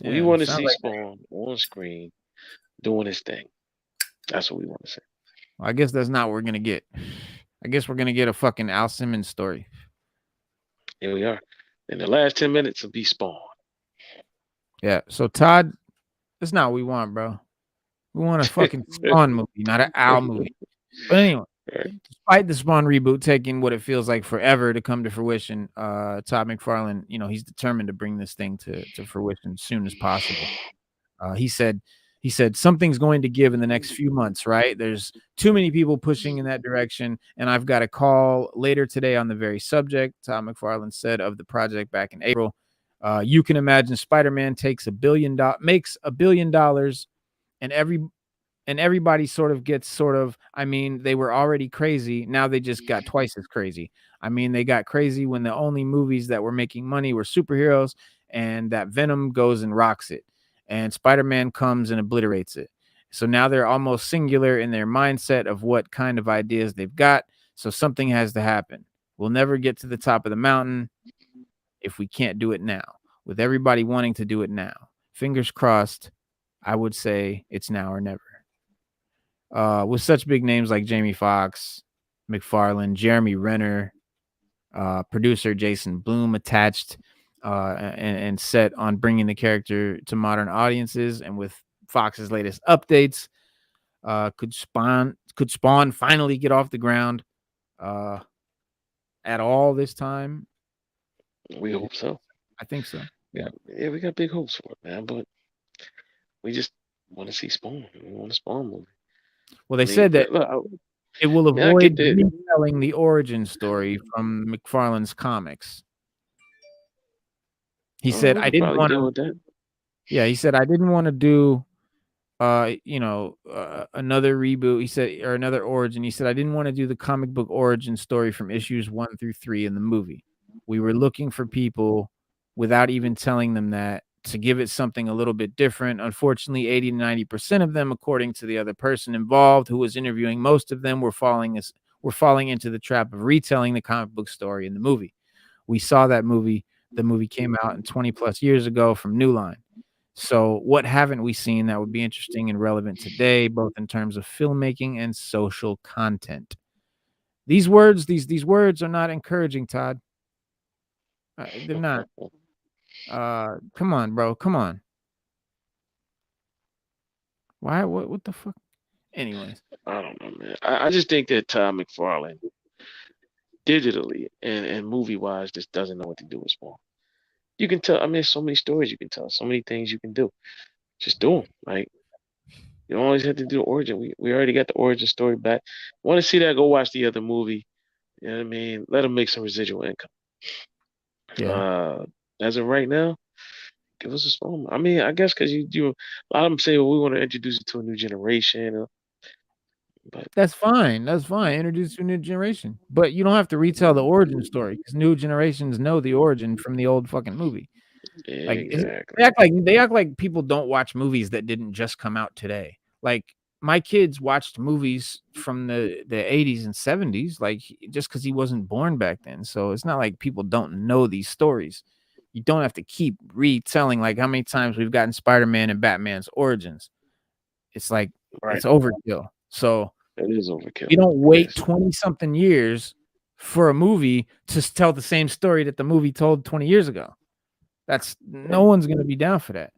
we Yeah, want to sounds see like. Spawn on screen doing his thing. That's what we want to see. Well, I guess that's not what we're gonna get. I guess we're gonna get a fucking Al Simmons story. Here we are. In the last 10 minutes will be Spawn. Yeah. So Todd, that's not what we want, bro. We want a fucking Spawn movie, not an Al movie. But anyway, Right. despite the Spawn reboot taking what it feels like forever to come to fruition, Todd McFarlane, he's determined to bring this thing to fruition as soon as possible. He said something's going to give in the next few months, right? There's too many people pushing in that direction, and I've got a call later today on the very subject. Todd McFarlane said of the project back in April. You can imagine Spider-Man makes $1 billion, and everybody sort of gets I mean, they were already crazy. Now they just got twice as crazy. I mean, they got crazy when the only movies that were making money were superheroes, and that Venom goes and rocks it, and Spider-Man comes and obliterates it. So now they're almost singular in their mindset of what kind of ideas they've got. So something has to happen. We'll never get to the top of the mountain if we can't do it now. With everybody wanting to do it now. Fingers crossed, I would say it's now or never. With such big names like Jamie Foxx, McFarlane, Jeremy Renner, producer Jason Blum attached, and set on bringing the character to modern audiences, and with Fox's latest updates, could Spawn finally get off the ground at all this time? We hope so. I think so. Yeah, we got big hopes for it, man. But we just want to see Spawn. We want a Spawn movie. Well, I they mean, said that look, it will I get avoid that. retelling the origin story from McFarlane's comics. He said, We "I could didn't probably want deal to." with that. Yeah, he said, "I didn't want to do, another reboot." He said, or another origin. He said, "I didn't want to do the comic book origin story from issues 1 through 3 in the movie. We were looking for people without even telling them that to give it something a little bit different. Unfortunately, 80 to 90% of them, according to the other person involved who was interviewing most of them, were falling into the trap of retelling the comic book story in the movie. We saw that movie. The movie came out in 20 plus years ago from New Line. So what haven't we seen that would be interesting and relevant today, both in terms of filmmaking and social content?" These words are not encouraging, Todd. They're not. Come on, bro. Come on. Why? What the fuck? Anyways, I don't know, man. I just think that Todd McFarlane, digitally and movie wise, just doesn't know what to do with Spawn. You can tell. I mean, so many stories you can tell, so many things you can do. Just do them. Like you don't always have to do the origin. We already got the origin story back. Want to see that? Go watch the other movie. You know what I mean? Let them make some residual income. yeah, Uh, as of right now, give us a Spawn. I mean, I guess because a lot of them say, well, we want to introduce it to a new generation, but that's fine. That's fine. Introduce to a new generation, but you don't have to retell the origin story because new generations know the origin from the old fucking movie. Like exactly. they act like people don't watch movies that didn't just come out today. Like my kids watched movies from the 80s and 70s, like, just because he wasn't born back then. So it's not like people don't know these stories. You don't have to keep retelling, like, how many times we've gotten Spider-Man and Batman's origins. It's like, Right. it's overkill. So It is you overkill. don't It wait is. 20 something years for a movie to tell the same story that the movie told 20 years ago. That's no one's gonna be down for that.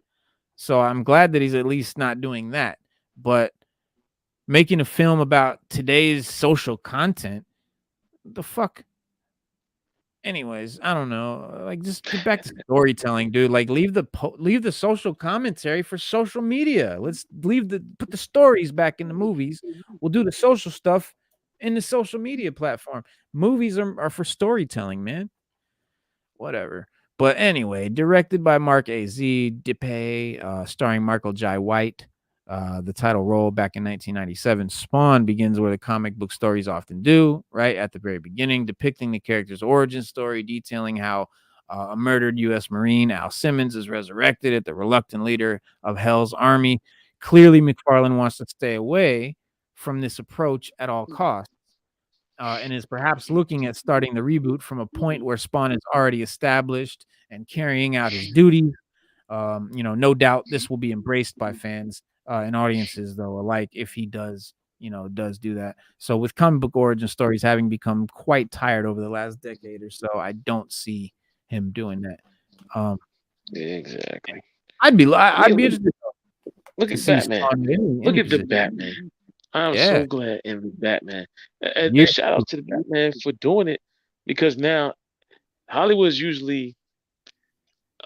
So I'm glad that he's at least not doing that. But making a film about today's social content, the fuck? Anyways, I don't know. Like, just get back to storytelling, dude. Like, leave the social commentary for social media. Let's put the stories back in the movies. We'll do the social stuff in the social media platform. Movies are for storytelling, man. Whatever. But anyway, directed by Mark A.Z. Dippé, starring Michael Jai White, the title role back in 1997. Spawn begins where the comic book stories often do, right at the very beginning, depicting the character's origin story, detailing how a murdered U.S. Marine, Al Simmons, is resurrected as the reluctant leader of Hell's army. Clearly, McFarlane wants to stay away from this approach at all costs, and is perhaps looking at starting the reboot from a point where Spawn is already established and carrying out his duties. No doubt this will be embraced by fans and audiences, though, alike, if he does do that. So, with comic book origin stories having become quite tired over the last decade or so, I don't see him doing that. Um, Exactly. I'd Yeah, be interested look to at see Batman. Spawn in Look any at the position. Batman. I'm Yeah, so glad in the Batman. And year shout out to the Batman for doing it because now Hollywood's usually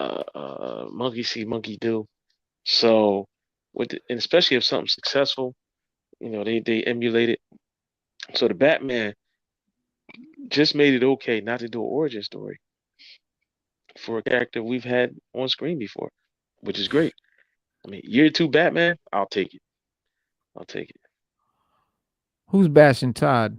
monkey see, monkey do. So and especially if something's successful, they emulate it. So the Batman just made it okay not to do an origin story for a character we've had on screen before, which is great. I mean, year two Batman, I'll take it. I'll take it. Who's bashing Todd?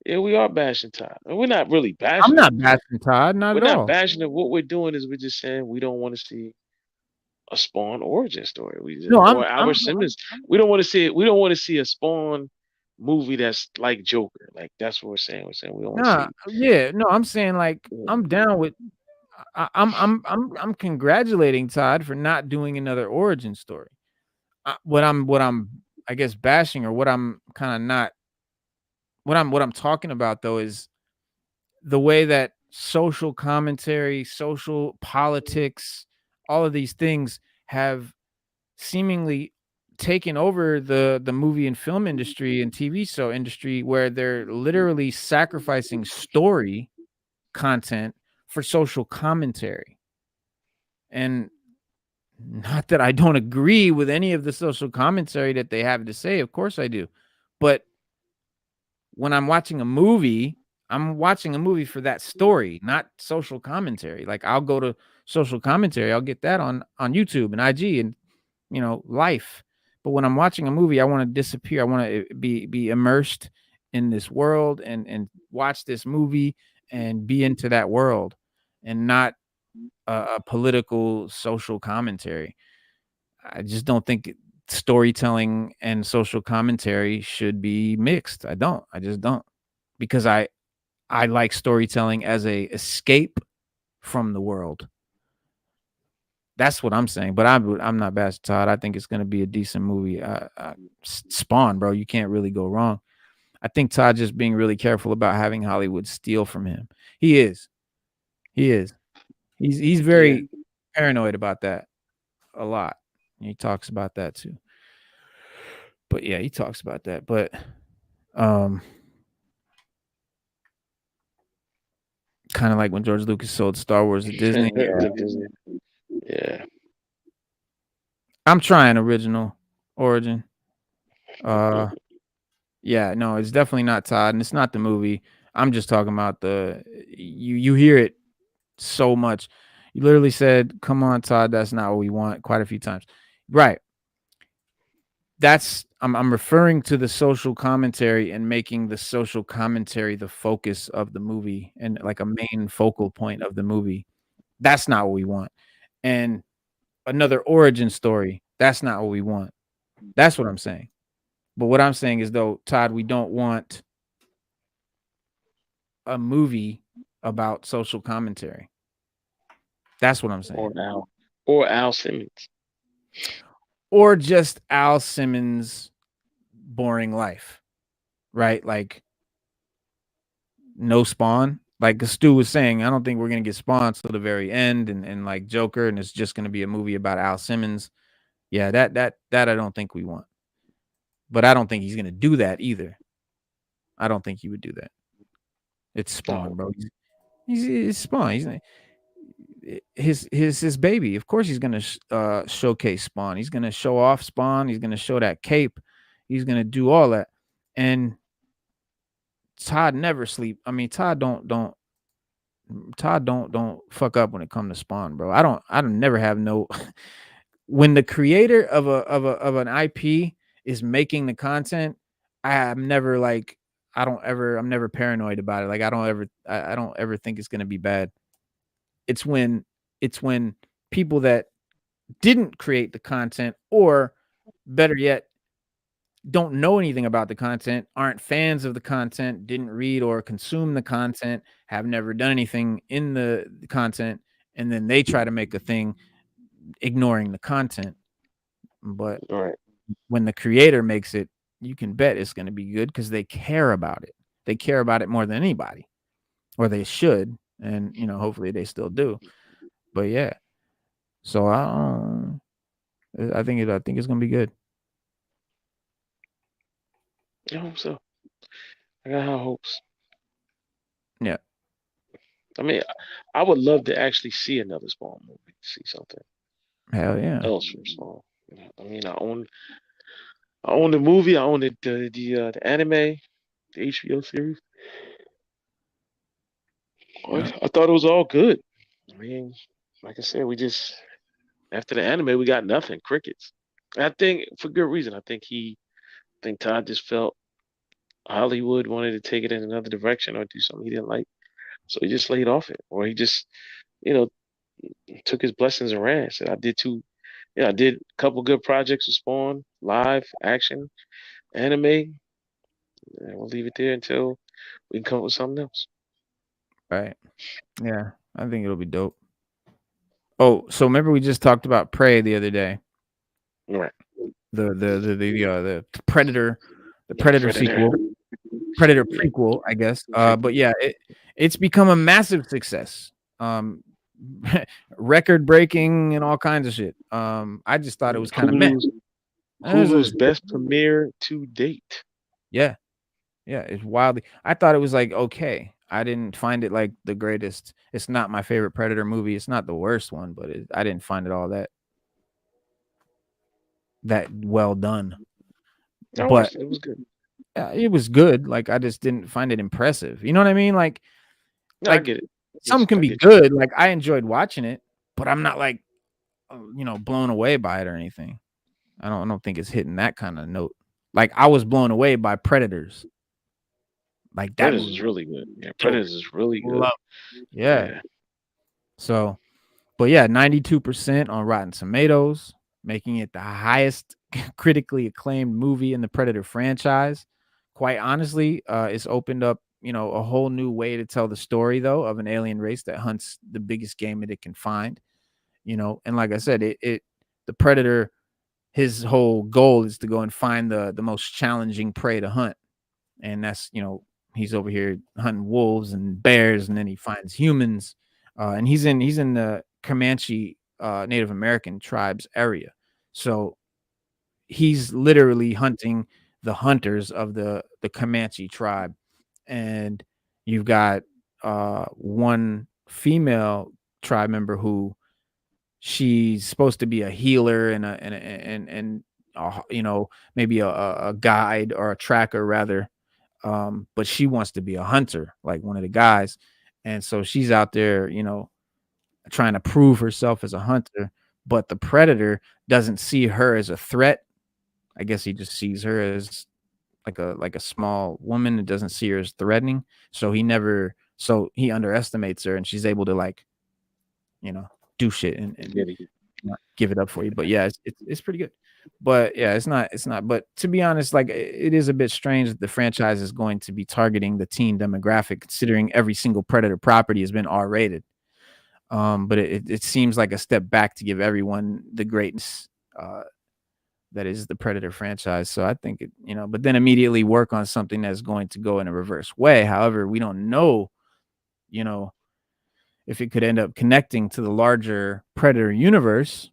Yeah, we are bashing Todd. And we're not really I'm bashing him. not bashing Todd, not We're at not all. bashing him. What we're doing is we're just saying we don't want to see a Spawn origin story. No, Or our Simmons. We don't want to see it. We don't want to see a Spawn movie that's like Joker. Like that's what we're saying. We're saying we don't want to nah, see. yeah, no, I'm saying, like, I'm down with. I'm congratulating Todd for not doing another origin story. What I'm I guess bashing, or what I'm kind of not, what I'm talking about, though, is the way that social commentary, social politics, all of these things have seemingly taken over the movie and film industry and TV show industry, where they're literally sacrificing story content for social commentary. And not that I don't agree with any of the social commentary that they have to say, of course I do. But when I'm watching a movie, I'm watching a movie for that story, not social commentary. Like, I'll go to social commentary, I'll get that on YouTube and IG and life. But when I'm watching a movie, I want to disappear. I want to be immersed in this world and watch this movie and be into that world, and not a political social commentary. I just don't think storytelling and social commentary should be mixed. I don't. I just don't. Because I like storytelling as a escape from the world. That's what I'm saying. But I'm not bashing Todd. I think it's going to be a decent movie. Spawn, bro, you can't really go wrong. I think Todd just being really careful about having Hollywood steal from him. He is. He is. He's Yeah. very paranoid about that a lot. He talks about that too. But yeah, he talks about that. But um kind of like when George Lucas sold Star Wars to Disney. Yeah. To Disney. Yeah. I'm trying original origin. Uh yeah, no, it's definitely not Todd, and it's not the movie. I'm just talking about you hear it so much. You literally said, "Come on, Todd, that's not what we want," quite a few times. Right. I'm referring to the social commentary and making the social commentary the focus of the movie and like a main focal point of the movie. That's not what we want. And another origin story, that's not what we want. That's what I'm saying. But what I'm saying is, though, Todd, we don't want a movie about social commentary. That's what I'm saying. Or Al Simmons. Or just Al Simmons' boring life, right? Like no Spawn. Like Stu was saying, I don't think we're gonna get Spawn till the very end, and like Joker, and it's just gonna be a movie about Al Simmons. Yeah, that I don't think we want. But I don't think he's gonna do that either. I don't think he would do that. It's Spawn, No, bro. He's Spawn. His baby. Of course, he's gonna showcase Spawn. He's gonna show off Spawn. He's gonna show that cape. He's gonna do all that. And Todd never sleep. I mean, Todd don't fuck up when it comes to Spawn, bro. I don't never have no when the creator of an IP is making the content, I'm never like I'm never paranoid about it. Like I don't ever think it's gonna be bad. It's when it's when people that didn't create the content, or better yet, don't know anything about the content, aren't fans of the content, didn't read or consume the content, have never done anything in the content, and then they try to make a thing ignoring the content. But right. when the creator makes it, you can bet it's going to be good because they care about it. They care about it more than anybody, or they should, and hopefully they still do. But yeah, so I think it's going to be good. I hope so. I got high hopes. Yeah, I mean, I would love to actually see another Spawn movie, see something hell yeah, else from Spawn. I mean, I own the movie, I own the anime, the HBO series. yeah, I thought it was all good. I mean, like I said, we just after the anime, we got nothing, crickets. And I think for good reason. I think Todd just felt Hollywood wanted to take it in another direction or do something he didn't like, so he just laid off it, or he just, you know, took his blessings and ran. Said, I did a couple good projects with Spawn, live action, anime, and we'll leave it there until we can come up with something else. right. Yeah, I think it'll be dope. Oh, so remember we just talked about Prey the other day, Right. the Predator, the Yeah, Predator Predator. sequel, Predator Yeah, prequel, I guess. But prequel. yeah, it's become a massive success. Record breaking and all kinds of shit. I just thought it was kind of meh. Hulu's It was Hulu's best premiere to date. yeah, yeah, it's wildly. I thought it was like okay. I didn't find it like the greatest. It's not my favorite Predator movie. It's not the worst one, but I didn't find it all that well done. I But watched it. It was good. it was good. Like I just didn't find it impressive. You know what I mean? No, I Like get it. some can I be get you. good. Like I enjoyed watching it, but I'm not like blown away by it or anything. I don't think it's hitting that kind of note. Like I was blown away by Predators. Like that Predators is movie was really good. Yeah, dope. Predators is really good. Love. Yeah. Yeah. So, but yeah, 92% on Rotten Tomatoes, making it the highest critically acclaimed movie in the Predator franchise. Quite honestly, it's opened up, a whole new way to tell the story though of an alien race that hunts the biggest game that it can find. And like I said, the Predator, his whole goal is to go and find the most challenging prey to hunt, and that's he's over here hunting wolves and bears, and then he finds humans, and he's in the Comanche Native American tribes area, so he's literally hunting the hunters of the Comanche tribe, and you've got one female tribe member who she's supposed to be a healer and maybe a guide or a tracker rather, but she wants to be a hunter like one of the guys, and so she's out there trying to prove herself as a hunter, but the predator doesn't see her as a threat. I guess he just sees her as like a small woman and doesn't see her as threatening, so he underestimates her, and she's able to you know do shit and Get it. not give it up for you. But yeah, it's pretty good. But yeah, it's not. But to be honest, like it is a bit strange that the franchise is going to be targeting the teen demographic, considering every single Predator property has been R rated. But it seems like a step back to give everyone the greatness that is the Predator franchise. So I think but then immediately work on something that's going to go in a reverse way. However, we don't know, you know, if it could end up connecting to the larger Predator universe.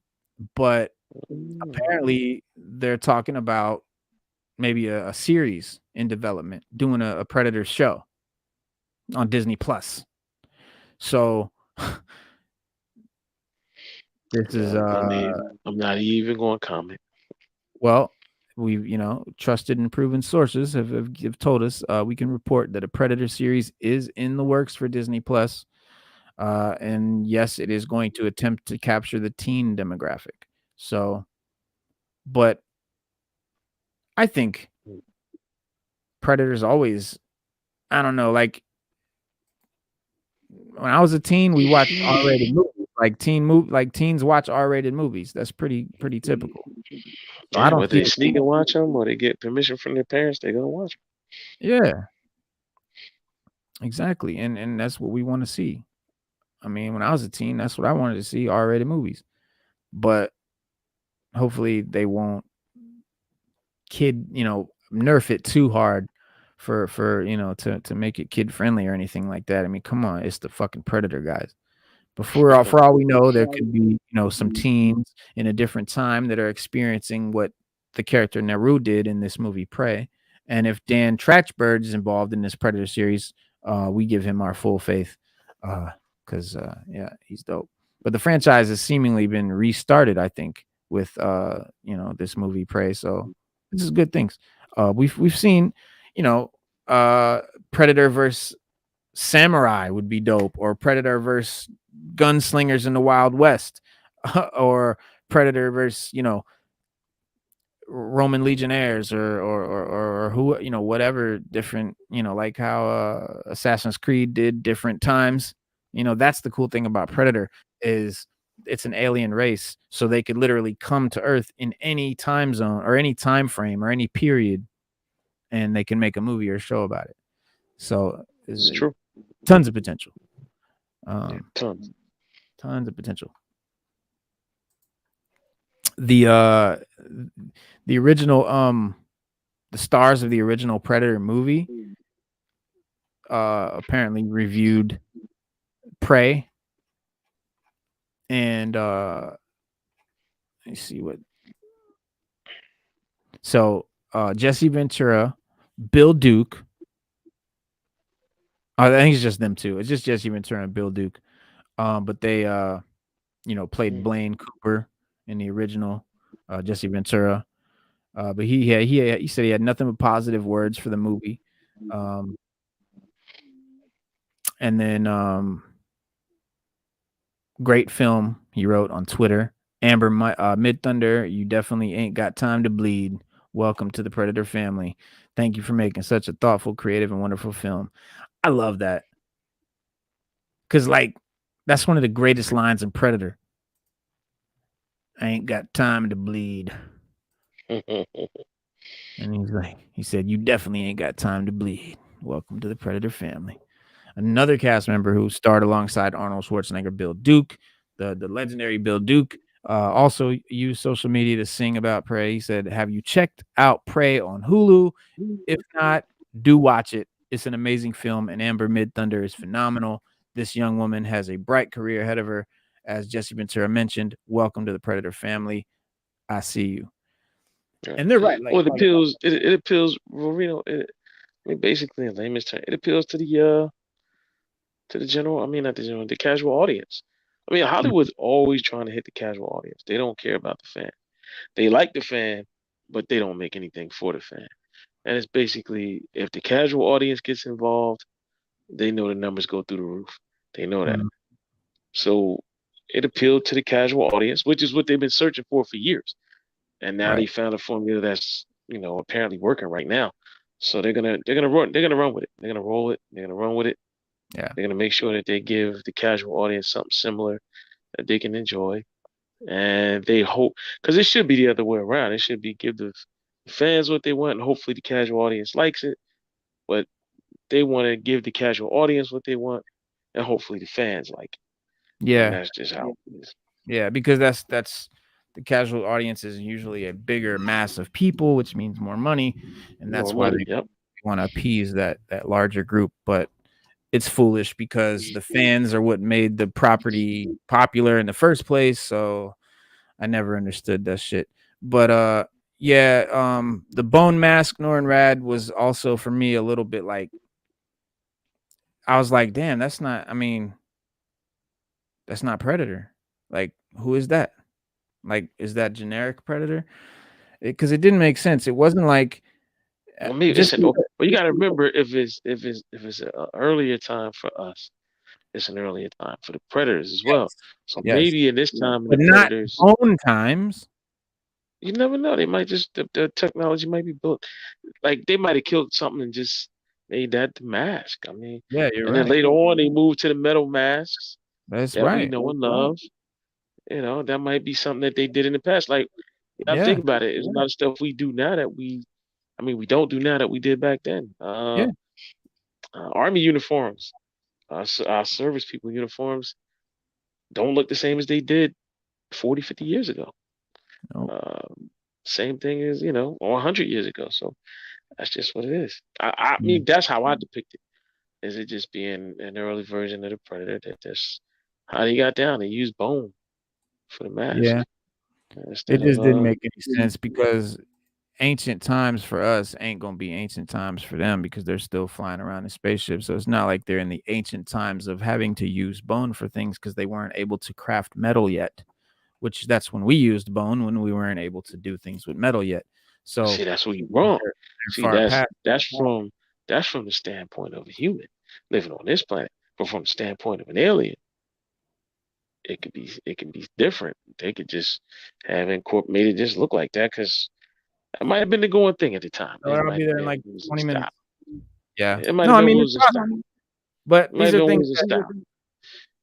But Mm. apparently, they're talking about maybe a series in development, doing a Predator show on Disney Plus. So this is I'm not even going to comment. well, we've trusted and proven sources have told us we can report that a Predator series is in the works for Disney Plus. And yes, it is going to attempt to capture the teen demographic. So, but I think Predators always, I don't know, like when I was a teen, we watched R-rated movies. Like teens watch R-rated movies. That's pretty typical. So I Yeah, don't whether see they it. sneak and watch them or they get permission from their parents, they're going to watch Yeah, exactly. And that's what we want to see. I mean, when I was a teen, that's what I wanted to see, R-rated movies. But hopefully they won't nerf it too hard for to make it kid friendly or anything like that. I mean, come on, it's the fucking Predator, guys. But for all we know, there could be, some teens in a different time that are experiencing what the character Naru did in this movie Prey. And if Dan Trachtenberg is involved in this Predator series, we give him our full faith. Because yeah, he's dope. But the franchise has seemingly been restarted, I think, with this movie Prey. So this is good things. We've seen, you know, uh Predator versus Samurai would be dope, or Predator versus gunslingers in the Wild West, or Predator versus Roman legionnaires, or who whatever different like how Assassin's Creed did different times. That's the cool thing about Predator is it's an alien race, so they could literally come to Earth in any time zone or any time frame or any period, and they can make a movie or show about it. So It's true. tons of potential. Yeah, Um, tons. tons of potential. The original the stars of the original Predator movie apparently reviewed Prey, and let me see what. So Jesse Ventura, Bill Duke. I think it's just them two. It's just Jesse Ventura and Bill Duke. But they played Blaine Cooper in the original Jesse Ventura. But he said he had nothing but positive words for the movie. Um, and then great film, he wrote on Twitter. Amber Mid Thunder, you definitely ain't got time to bleed. Welcome to the Predator family. Thank you for making such a thoughtful, creative, and wonderful film. I love that because that's one of the greatest lines in Predator. I ain't got time to bleed. And he said, you definitely ain't got time to bleed. Welcome to the Predator family. Another cast member who starred alongside Arnold Schwarzenegger, Bill Duke, the legendary Bill Duke, also used social media to sing about Prey. He said, have you checked out Prey on Hulu? If not, do watch it. It's an amazing film, and Amber Mid Thunder is phenomenal. This young woman has a bright career ahead of her. As Jesse Ventura mentioned, welcome to the Predator family. I see you. Yeah. And they're right. Well, it appeals. It appeals. Well, I mean, basically, in layman's terms, it appeals to the general. I mean, not the general, the casual audience. I mean, Hollywood's always trying to hit the casual audience. They don't care about the fan. They like the fan, but they don't make anything for the fan. And it's basically if the casual audience gets involved, they know the numbers go through the roof. They know that. Mhm. So it appealed to the casual audience, which is what they've been searching for years. And now Right. they found a formula that's apparently working right now. So they're gonna run with it. They're gonna roll it. They're gonna run with it. Yeah. They're gonna make sure that they give the casual audience something similar that they can enjoy. and they hope because it should be the other way around. It should be give the fans what they want, and hopefully the casual audience likes it. But they want to give the casual audience what they want, and hopefully the fans like it. And Yeah. that's just how it is. Yeah, because that's the casual audience is usually a bigger mass of people, which means more money, and More that's why money. they Yep. want to appease that larger group. But it's foolish because the fans are what made the property popular in the first place. So I never understood that shit. But yeah, the bone mask Norrin Rad was also for me a little bit like I was like, damn, that's not. I mean, that's not Predator. Like, who is that? Like, is that generic Predator? Because it didn't make sense. It wasn't like Well, maybe just it's an. But you got to remember, if it's an earlier time for us, it's an earlier time for the predators as well. yes, So yes, maybe in this time, the but not predators, bone times. you never know. They might just the technology might be built. Like they might have killed something and just made that the mask. I mean, Yeah, you're and then right. later on they moved to the metal masks That's that we right. know and love. That might be something that they did in the past. Like, you gotta think Yeah, about it. There's a lot of stuff we do now that we don't do now that we did back then. yeah. Army uniforms, our service people uniforms don't look the same as they did 40, 50 years ago. No, Um, Same thing as, or 100 years ago. So that's just what it is. I yeah, mean, that's how I depict it. Is it just being an early version of the Predator that that's how they got down. They used bone for the mask yeah. It instead of just didn't make any sense because ancient times for us ain't gonna be ancient times for them because they're still flying around in spaceships. So it's not like they're in the ancient times of having to use bone for things because they weren't able to craft metal yet. Which that's when we used bone when we weren't able to do things with metal yet. So See, that's where you're wrong. they're See, far that's past. that's from that's from the standpoint of a human living on this planet. But from the standpoint of an alien, it can be different. They could just have made it just look like that because that might have been the going thing at the time. So It I'll might be have there in been like what was in 20 minutes. style. Yeah. It might No, have I been mean what it's was in style. fine. But It might these have are been what things was in that style.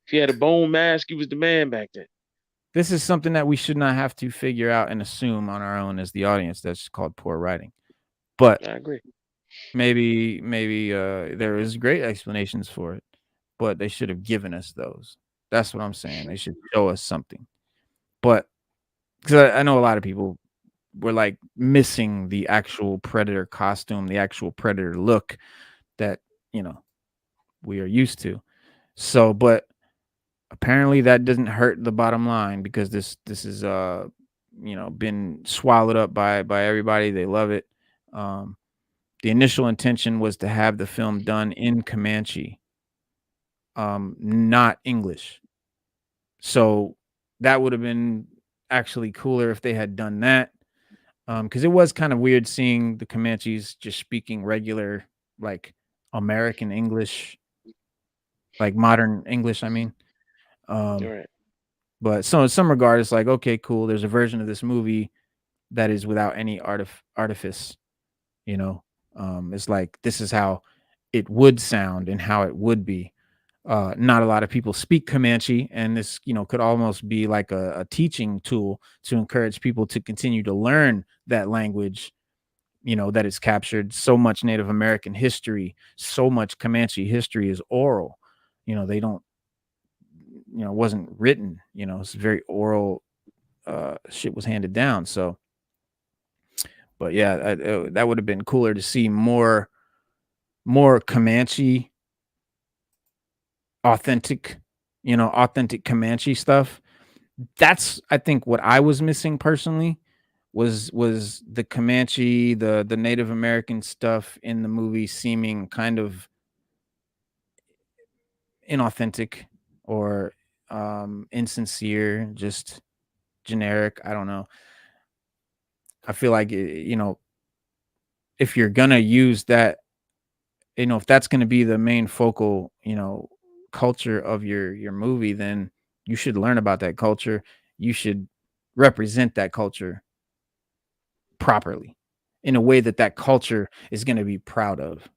If he had a bone mask, he was the man back then. this is something that we should not have to figure out and assume on our own as the audience. That's called poor writing. But I agree. maybe there is great explanations for it, but they should have given us those. That's what I'm saying. They should show us something. But because I know a lot of people were like missing the actual predator costume, the actual predator look that you know we are used to. So, but apparently that doesn't hurt the bottom line because this is been swallowed up by everybody. They love it. Um, the initial intention was to have the film done in Comanche, not English. So that would have been actually cooler if they had done that. Because it was kind of weird seeing the Comanches just speaking regular, like American English, like modern English. I mean, um, You're right. but so in some regard, it's like okay, cool. There's a version of this movie that is without any artifice. You know, it's like this is how it would sound and how it would be. Not a lot of people speak Comanche, and this, could almost be like a teaching tool to encourage people to continue to learn that language. That is captured so much Native American history, so much Comanche history is oral. They don't, wasn't written. It's very oral. Shit was handed down. So, but yeah, that would have been cooler to see more Comanche authentic, authentic Comanche stuff. That's I think what I was missing personally was the Comanche, the Native American stuff in the movie seeming kind of inauthentic or insincere, just generic. I don't know. I feel like if you're gonna use that, if that's gonna be the main focal, culture of your movie, then you should learn about that culture. You should represent that culture properly in a way that culture is going to be proud of.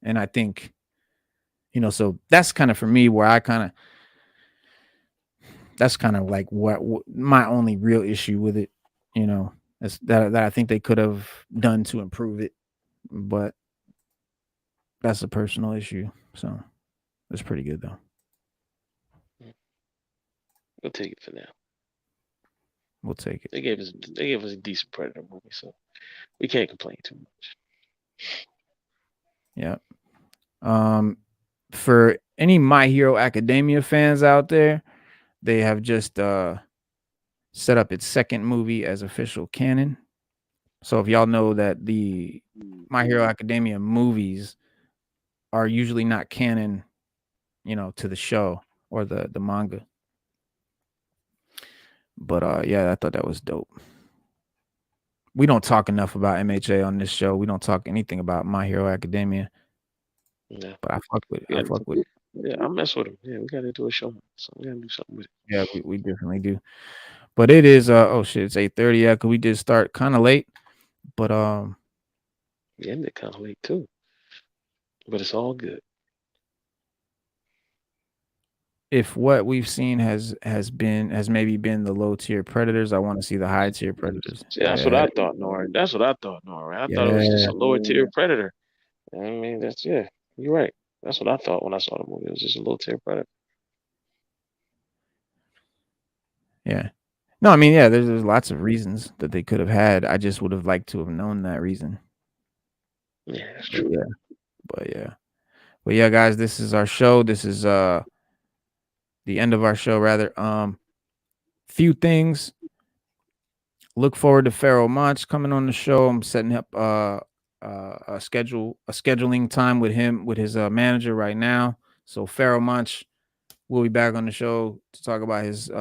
And I think, so that's kind of for me where I kind of that's kind of like what my only real issue with it. You know, is that I think they could have done to improve it, but that's a personal issue. So it's pretty good though. We'll take it for now. We'll take it. They gave us a decent Predator movie, so we can't complain too much. Yeah. For any My Hero Academia fans out there, they have just set up its second movie as official canon. So if y'all know that the My Hero Academia movies are usually not canon, you know, to the show or the manga. But yeah, I thought that was dope. We don't talk enough about MHA on this show. We don't talk anything about My Hero Academia. Yeah. But I fuck with it. I fuck with it. Yeah, I mess with him. Yeah, we gotta do a show. So we gotta do something with it. Yeah, we definitely do. But it is oh shit, it's 8:30. Yeah, cause we did start kind of late. But We ended kind of late too. But it's all good. if what we've seen has maybe been the low tier predators, I want to see the high tier predators. See, that's what I thought, Nora. That's what I thought, Nora. I thought it was just a lower tier Predator. I mean, that's yeah, you're right. That's what I thought when I saw the movie. It was just a low tier Predator. Yeah. No, I mean, yeah, there's lots of reasons that they could have had. I just would have liked to have known that reason. Yeah, that's true. But yeah, guys, this is our show. This is the end of our show, rather. Few things. Look forward to Pharaoh Monch coming on the show. I'm setting up a scheduling time with him, with his manager right now. So Pharaoh Monch will be back on the show to talk about his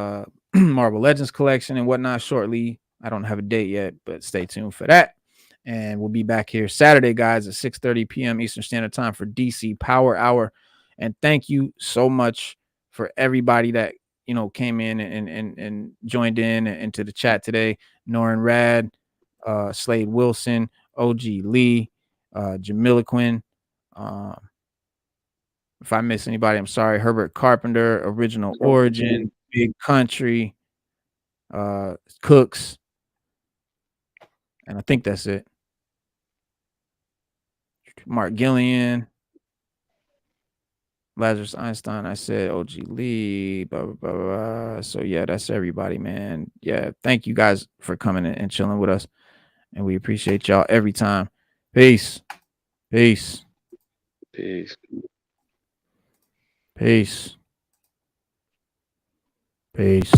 Marvel Legends collection and whatnot shortly. I don't have a date yet, but stay tuned for that. And we'll be back here Saturday, guys, at 6:30 p.m. Eastern Standard Time for DC Power Hour. And thank you so much for everybody that, you know, came in and joined in into the chat today. Norin Rad, Slade Wilson, OG Lee, Jamilaquin. If I miss anybody, I'm sorry. Herbert Carpenter, Original Origin, Big Country, Cooks. And I think that's it. Mark Gillian, Lazarus Einstein. I said OG Lee, blah, blah, blah, blah. So yeah, that's everybody, man. Yeah, thank you guys for coming and chilling with us. And we appreciate y'all every time. Peace. Peace. Peace. Peace. Peace.